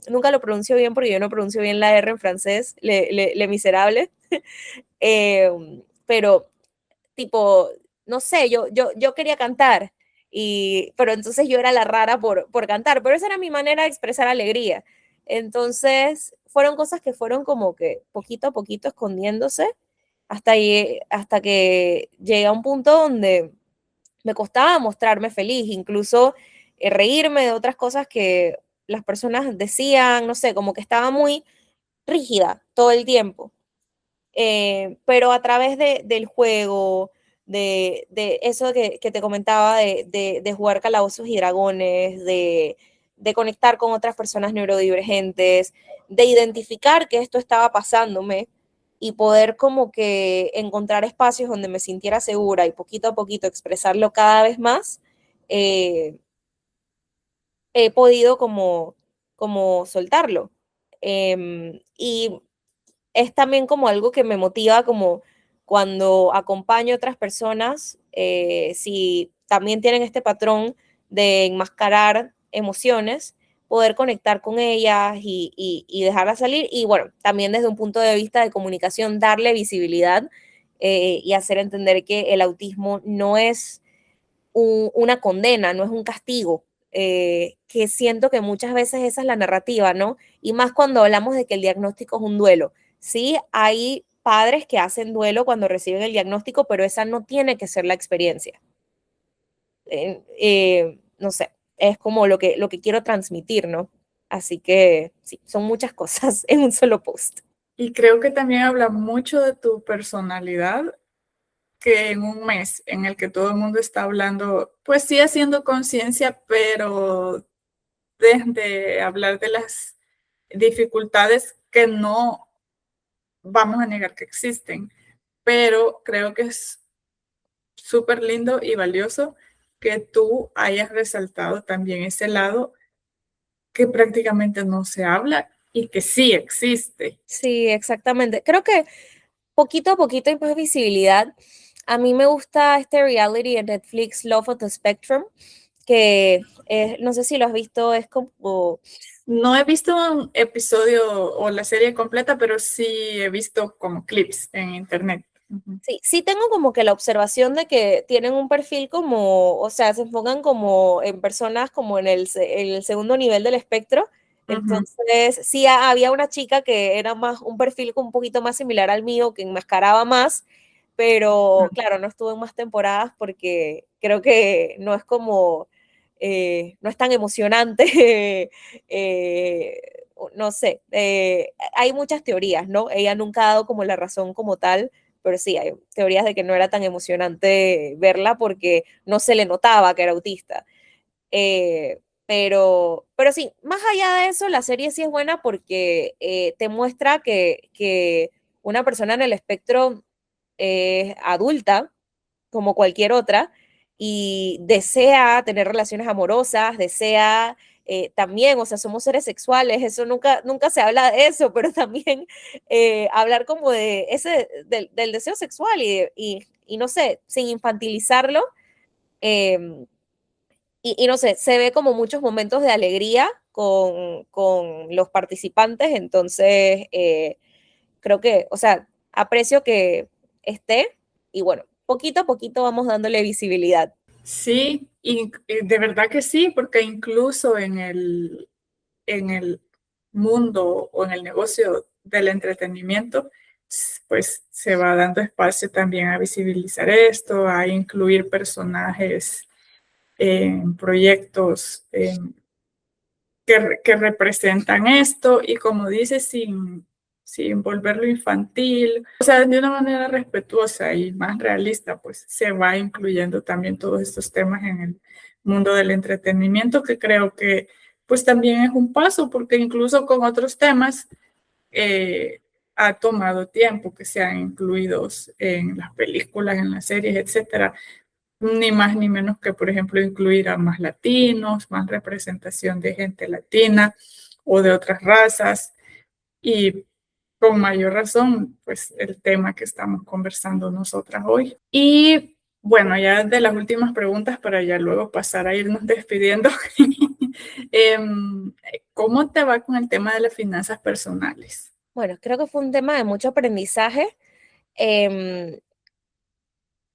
nunca lo pronuncio bien porque yo no pronuncio bien la R en francés, Le Miserable, pero tipo, no sé, yo quería cantar, pero entonces yo era la rara por cantar, pero esa era mi manera de expresar alegría. Entonces, fueron cosas que fueron como que poquito a poquito escondiéndose hasta que llegué a un punto donde me costaba mostrarme feliz, incluso reírme de otras cosas que las personas decían, no sé, como que estaba muy rígida todo el tiempo. Pero a través del juego, de eso que te comentaba, de jugar calabozos y dragones, de conectar con otras personas neurodivergentes, de identificar que esto estaba pasándome y poder como que encontrar espacios donde me sintiera segura y poquito a poquito expresarlo cada vez más, eh, he podido como soltarlo. Y es también como algo que me motiva como cuando acompaño a otras personas, si también tienen este patrón de enmascarar emociones, poder conectar con ellas y dejarlas salir. Y bueno, también desde un punto de vista de comunicación, darle visibilidad y hacer entender que el autismo no es una condena, no es un castigo, que siento que muchas veces esa es la narrativa, ¿no? Y más cuando hablamos de que el diagnóstico es un duelo. Sí, hay padres que hacen duelo cuando reciben el diagnóstico, pero esa no tiene que ser la experiencia. No sé, es como lo que quiero transmitir, ¿no? Así que sí, son muchas cosas en un solo post. Y creo que también habla mucho de tu personalidad, que en un mes en el que todo el mundo está hablando, pues sí haciendo conciencia, pero desde hablar de las dificultades que no vamos a negar que existen, pero creo que es súper lindo y valioso que tú hayas resaltado también ese lado que prácticamente no se habla y que sí existe. Sí, exactamente. Creo que poquito a poquito hay más visibilidad. A mí me gusta este reality de Netflix, Love of the Spectrum, que no sé si lo has visto, es como... No he visto un episodio o la serie completa, pero sí he visto como clips en internet. Sí, sí tengo como que la observación de que tienen un perfil como, o sea, se enfocan como en personas como en el segundo nivel del espectro. Ujú. Entonces, sí había una chica que era más un perfil un poquito más similar al mío, que enmascaraba más, pero claro, no estuvo en más temporadas porque creo que no es como, no es tan emocionante. No sé, hay muchas teorías, ¿no? Ella nunca ha dado como la razón como tal, pero sí, hay teorías de que no era tan emocionante verla porque no se le notaba que era autista. Pero sí, más allá de eso, la serie sí es buena porque te muestra que una persona en el espectro es adulta, como cualquier otra, y desea tener relaciones amorosas, desea también, o sea, somos seres sexuales, eso nunca se habla de eso, pero también hablar como de del deseo sexual y no sé, sin infantilizarlo, eh, y no sé, se ve como muchos momentos de alegría con los participantes, entonces creo que, o sea, aprecio que esté y bueno, poquito a poquito vamos dándole visibilidad. Sí, y de verdad que sí, porque incluso en el mundo o en el negocio del entretenimiento, pues se va dando espacio también a visibilizar esto, a incluir personajes en proyectos que representan esto y como dice, sin volverlo infantil, o sea, de una manera respetuosa y más realista, pues se va incluyendo también todos estos temas en el mundo del entretenimiento, que creo que pues también es un paso, porque incluso con otros temas eh, ha tomado tiempo que sean incluidos en las películas, en las series, etcétera, ni más ni menos que, por ejemplo, incluir a más latinos, más representación de gente latina o de otras razas y con mayor razón, pues el tema que estamos conversando nosotras hoy. Y bueno, ya de las últimas preguntas para ya luego pasar a irnos despidiendo. ¿Cómo te va con el tema de las finanzas personales? Bueno, creo que fue un tema de mucho aprendizaje. em,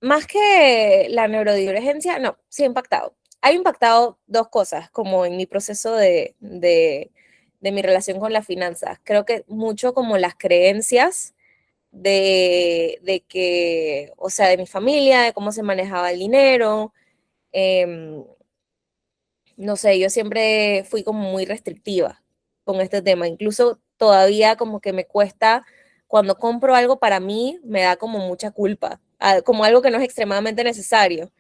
Más que la neurodivergencia, no, sí ha impactado. Ha impactado dos cosas, como en mi proceso de mi relación con las finanzas. Creo que mucho como las creencias de que, o sea, de mi familia, de cómo se manejaba el dinero. em, no sé, yo siempre fui como muy restrictiva con este tema. Incluso todavía como que me cuesta, cuando compro algo para mí, me da como mucha culpa, como algo que no es extremadamente necesario. Ajá.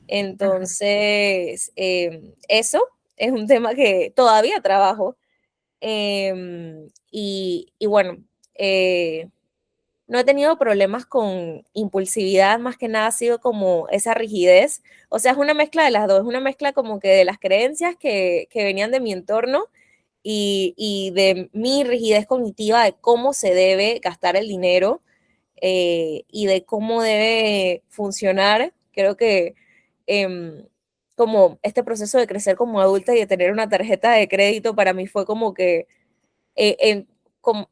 Entonces, eso es un tema que todavía trabajo. Y bueno, eh, no he tenido problemas con impulsividad, más que nada ha sido como esa rigidez. O sea, es una mezcla de las dos, es una mezcla como que de las creencias que venían de mi entorno y de mi rigidez cognitiva de cómo se debe gastar el dinero y de cómo debe funcionar. Creo que como este proceso de crecer como adulta y de tener una tarjeta de crédito para mí fue como que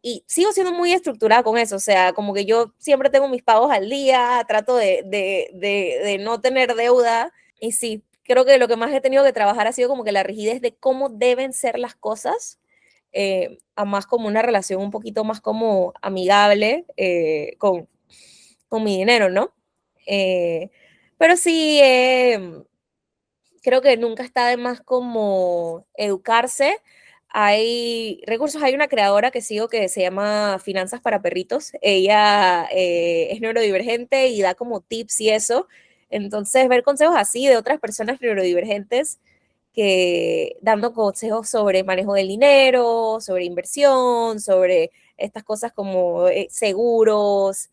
y sigo siendo muy estructurada con eso, o sea, como que yo siempre tengo mis pagos al día, trato de no tener deuda, y sí, creo que lo que más he tenido que trabajar ha sido como que la rigidez de cómo deben ser las cosas, a más como una relación un poquito más como amigable con mi dinero, ¿no? Eh, pero sí, creo que nunca está de más como educarse. hay recursos, hay una creadora que sigo que se llama Finanzas para Perritos. Ella es neurodivergente y da como tips y eso. Entonces, ver consejos así de otras personas neurodivergentes que dando consejos sobre manejo del dinero, sobre inversión, sobre estas cosas como seguros,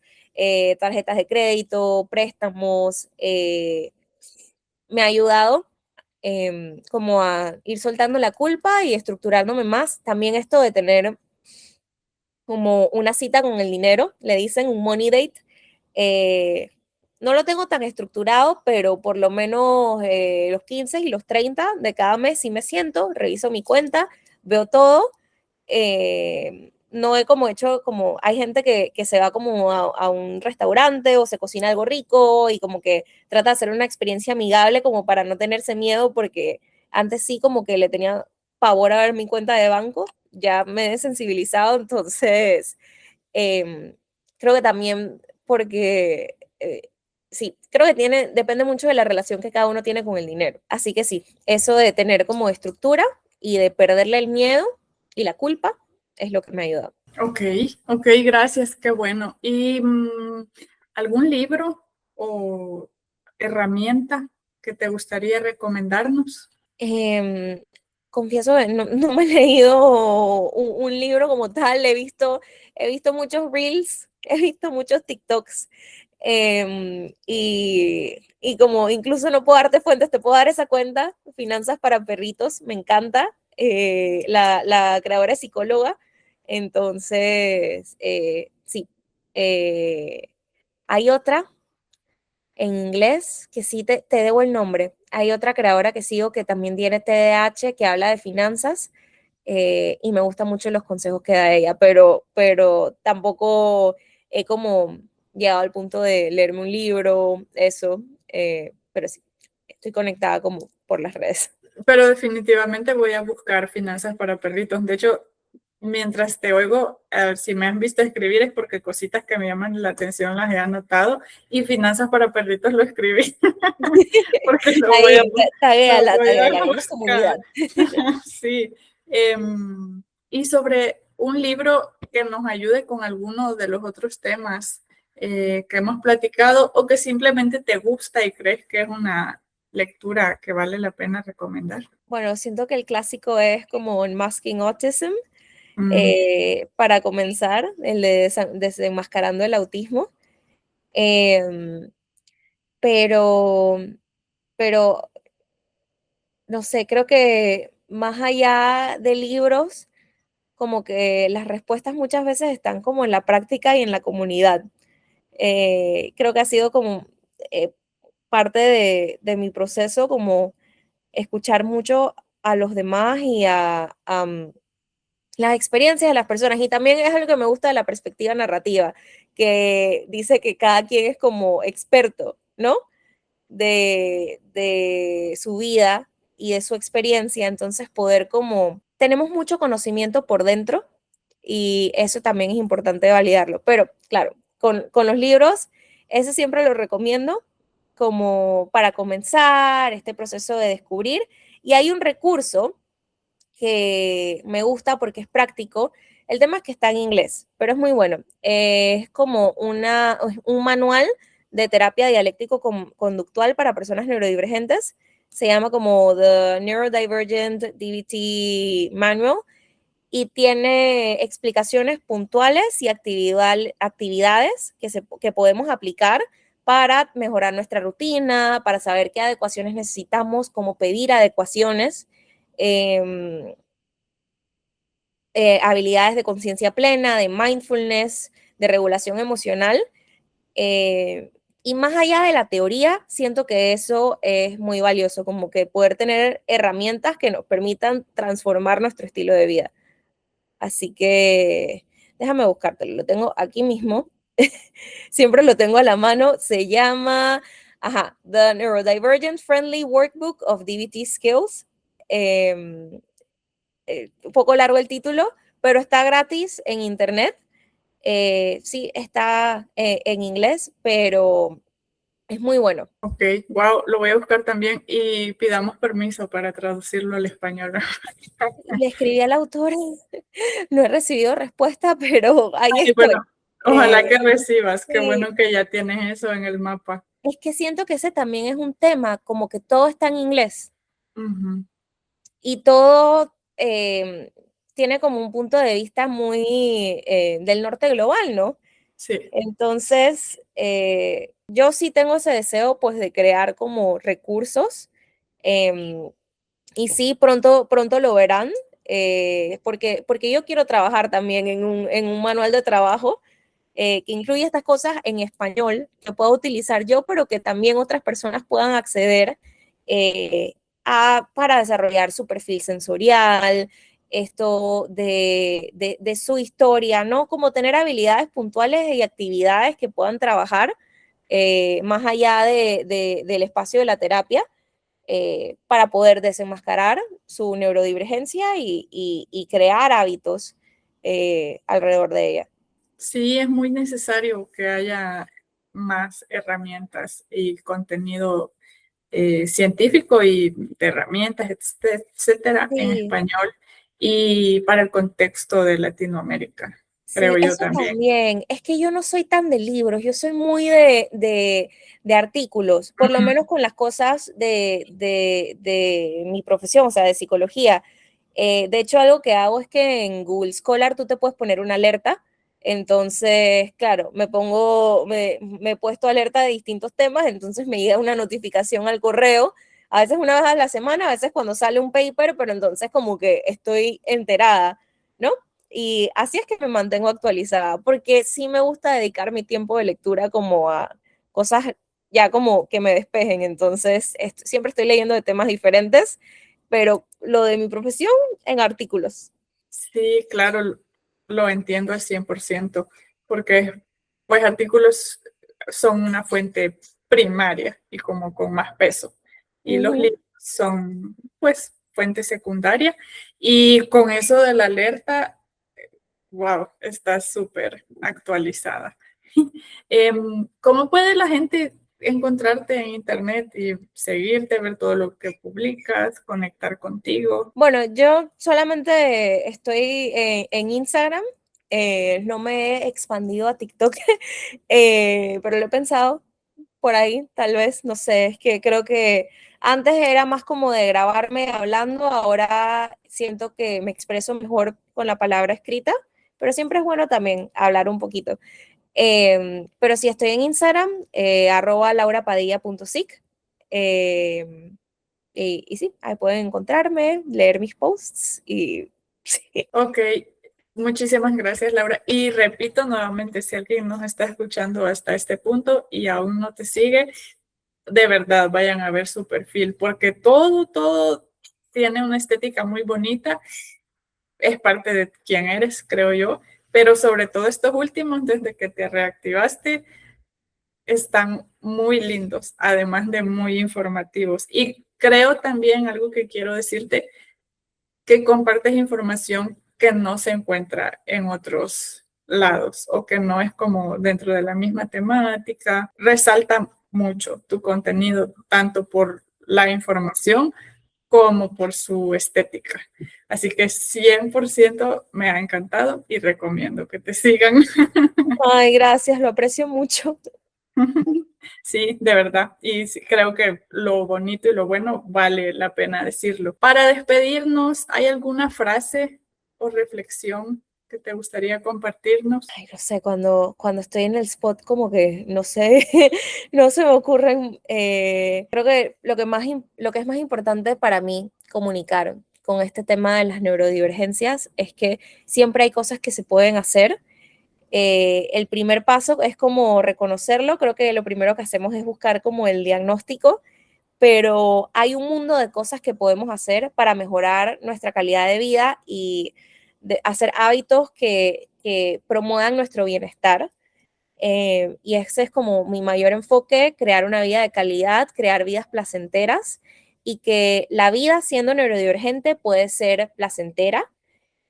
tarjetas de crédito, préstamos, me ha ayudado como a ir soltando la culpa y estructurándome más. También esto de tener como una cita con el dinero, le dicen un money date. eh, no lo tengo tan estructurado, pero por lo menos los 15 y los 30 de cada mes sí me siento, reviso mi cuenta, veo todo. No he como hecho, como hay gente que se va como a un restaurante o se cocina algo rico y como que trata de hacer una experiencia amigable como para no tenerse miedo, porque antes sí como que le tenía pavor a ver mi cuenta de banco, ya me he desensibilizado, entonces eh, creo que también porque sí, creo que depende mucho de la relación que cada uno tiene con el dinero. Así que sí, eso de tener como estructura y de perderle el miedo y la culpa es lo que me ha ayudado. Ok, ok, gracias, qué bueno. ¿Y algún libro o herramienta que te gustaría recomendarnos? Em, Confieso que no me he leído un libro como tal, he visto muchos reels, he visto muchos TikToks, y como incluso no puedo darte fuentes, te puedo dar esa cuenta, Finanzas para Perritos, me encanta, la creadora es psicóloga, entonces, sí, eh, hay otra en inglés, que sí te debo el nombre. Hay otra creadora que sigo que también tiene TDAH, que habla de finanzas, y me gustan mucho los consejos que da ella, pero tampoco he como llegado al punto de leerme un libro, eso, pero sí, estoy conectada como por las redes. Pero definitivamente voy a buscar Finanzas para Perritos. De hecho, mientras te oigo, a ver, si me has visto escribir es porque cositas que me llaman la atención las he anotado y Finanzas para Perritos lo escribí porque Ahí, lo voy a taguéala, hagamos comunidad. buscar. Sí. Y sobre un libro que nos ayude con alguno de los otros temas que hemos platicado o que simplemente te gusta y crees que es una lectura que vale la pena recomendar. Bueno, siento que el clásico es como Unmasking Autism, Mm, para comenzar, el de desenmascarando el autismo. Em, pero, pero, no sé, creo que más allá de libros, como que las respuestas muchas veces están como en la práctica y en la comunidad. Creo que ha sido como eh, parte de mi proceso, como escuchar mucho a los demás y a las experiencias de las personas. Y también es algo que me gusta de la perspectiva narrativa, que dice que cada quien es como experto, ¿no? De su vida y de su experiencia, entonces poder como, tenemos mucho conocimiento por dentro y eso también es importante validarlo, pero claro, con los libros, ese siempre lo recomiendo como para comenzar este proceso de descubrir, y hay un recurso que me gusta porque es práctico. El tema es que está en inglés, pero es muy bueno. Es como un manual de terapia dialéctico-conductual para personas neurodivergentes. Se llama como The Neurodivergent DBT Manual y tiene explicaciones puntuales y actividades que podemos aplicar para mejorar nuestra rutina, para saber qué adecuaciones necesitamos, cómo pedir adecuaciones. Eh, Habilidades de conciencia plena, de mindfulness, de regulación emocional. Y más allá de la teoría, siento que eso es muy valioso, como que poder tener herramientas que nos permitan transformar nuestro estilo de vida. Así que déjame buscártelo, lo tengo aquí mismo. Siempre lo tengo a la mano. Se llama, The Neurodivergent Friendly Workbook of DBT Skills. Eh, un poco largo el título, pero está gratis en internet. Sí, está en inglés, pero Es muy bueno. Ok, wow, lo voy a buscar también y pidamos permiso para traducirlo al español. Le escribí al autor, no he recibido respuesta, pero ahí Y bueno, estoy. ojalá que recibas, qué Sí. bueno que ya tienes eso en el mapa. Es que siento que ese también es un tema, como que todo está en inglés Ujú, y todo tiene como un punto de vista muy del norte global, ¿no? sí, Entonces, yo sí tengo ese deseo, pues, de crear como recursos, em, y sí, pronto, pronto lo verán, porque yo quiero trabajar también en un manual de trabajo que incluye estas cosas en español, que puedo utilizar yo, pero que también otras personas puedan acceder eh, para desarrollar su perfil sensorial, esto de su historia, ¿no? Como tener habilidades puntuales y actividades que puedan trabajar más allá del espacio de la terapia para poder desenmascarar su neurodivergencia y crear hábitos alrededor de ella. sí, es muy necesario que haya más herramientas y contenido científico y de herramientas, etcétera, en Sí, español y para el contexto de Latinoamérica, sí, creo yo eso también. también. Es que yo no soy tan de libros, yo soy muy de artículos, por lo Ujú. menos con las cosas de mi profesión, o sea, de psicología. De hecho, algo que hago es que en Google Scholar tú te puedes poner una alerta. Entonces, claro, me he puesto alerta de distintos temas, entonces me llega una notificación al correo, a veces una vez a la semana, a veces cuando sale un paper, pero entonces como que estoy enterada, ¿no? Y así es que me mantengo actualizada, porque sí me gusta dedicar mi tiempo de lectura como a cosas ya como que me despejen. Entonces, siempre estoy leyendo de temas diferentes, pero lo de mi profesión en artículos. Sí, claro, lo entiendo al 100%, porque pues artículos son una fuente primaria y como con más peso, y los Ujú. libros son pues fuente secundaria, y con eso de la alerta, wow, está súper actualizada. ¿Cómo puede la gente encontrarte en internet y seguirte, ver todo lo que publicas, conectar contigo? Bueno, yo solamente estoy en Instagram, no me he expandido a TikTok, pero lo he pensado por ahí, tal vez, no sé, es que creo que antes era más como de grabarme hablando, ahora siento que me expreso mejor con la palabra escrita, pero siempre es bueno también hablar un poquito. Pero sí estoy en Instagram, @laurapadilla.sic. Y sí, ahí pueden encontrarme, leer mis posts y sí. Ok, muchísimas gracias, Laura. Y repito nuevamente, si alguien nos está escuchando hasta este punto y aún no te sigue, de verdad vayan a ver su perfil, porque todo tiene una estética muy bonita, es parte de quién eres, creo yo, pero sobre todo estos últimos, desde que te reactivaste, están muy lindos, además de muy informativos. Y creo también algo que quiero decirte, que compartes información que no se encuentra en otros lados o que no es como dentro de la misma temática. Resalta mucho tu contenido, tanto por la información como por su estética. Así que 100% me ha encantado y recomiendo que te sigan. Ay, gracias, lo aprecio mucho. Sí, de verdad. Y sí, creo que lo bonito y lo bueno vale la pena decirlo. Para despedirnos, ¿hay alguna frase o reflexión que te gustaría compartirnos? Ay, no sé, cuando estoy en el spot como que, no sé, no se me ocurren, creo que lo que es más importante para mí comunicar con este tema de las neurodivergencias es que siempre hay cosas que se pueden hacer. El primer paso es como reconocerlo, creo que lo primero que hacemos es buscar como el diagnóstico, pero hay un mundo de cosas que podemos hacer para mejorar nuestra calidad de vida y hacer hábitos que promuevan nuestro bienestar. Y ese es como mi mayor enfoque, crear una vida de calidad, crear vidas placenteras y que la vida siendo neurodivergente puede ser placentera,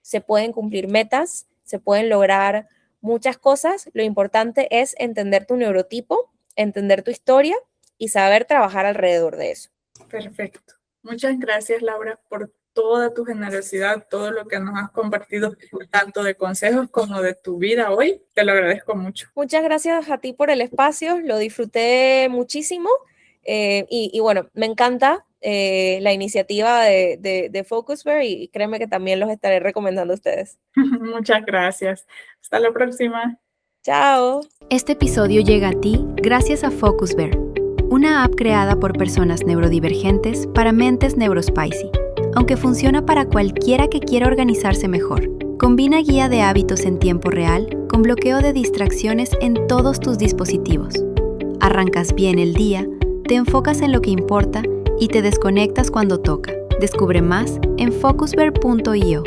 se pueden cumplir metas, se pueden lograr muchas cosas. Lo importante es entender tu neurotipo entender tu historia y saber trabajar alrededor de eso. Perfecto. Muchas gracias, Laura, por toda tu generosidad, todo lo que nos has compartido, tanto de consejos como de tu vida hoy. Te lo agradezco mucho. Muchas gracias a ti por el espacio, lo disfruté muchísimo y bueno, me encanta la iniciativa de Focusware y créeme que también los estaré recomendando a ustedes. Muchas gracias. Hasta la próxima. Chao. Este episodio llega a ti gracias a Focusware, una app creada por personas neurodivergentes para mentes neurospicy, aunque funciona para cualquiera que quiera organizarse mejor. Combina guía de hábitos en tiempo real con bloqueo de distracciones en todos tus dispositivos. Arrancas bien el día, te enfocas en lo que importa y te desconectas cuando toca. Descubre más en focusware.io.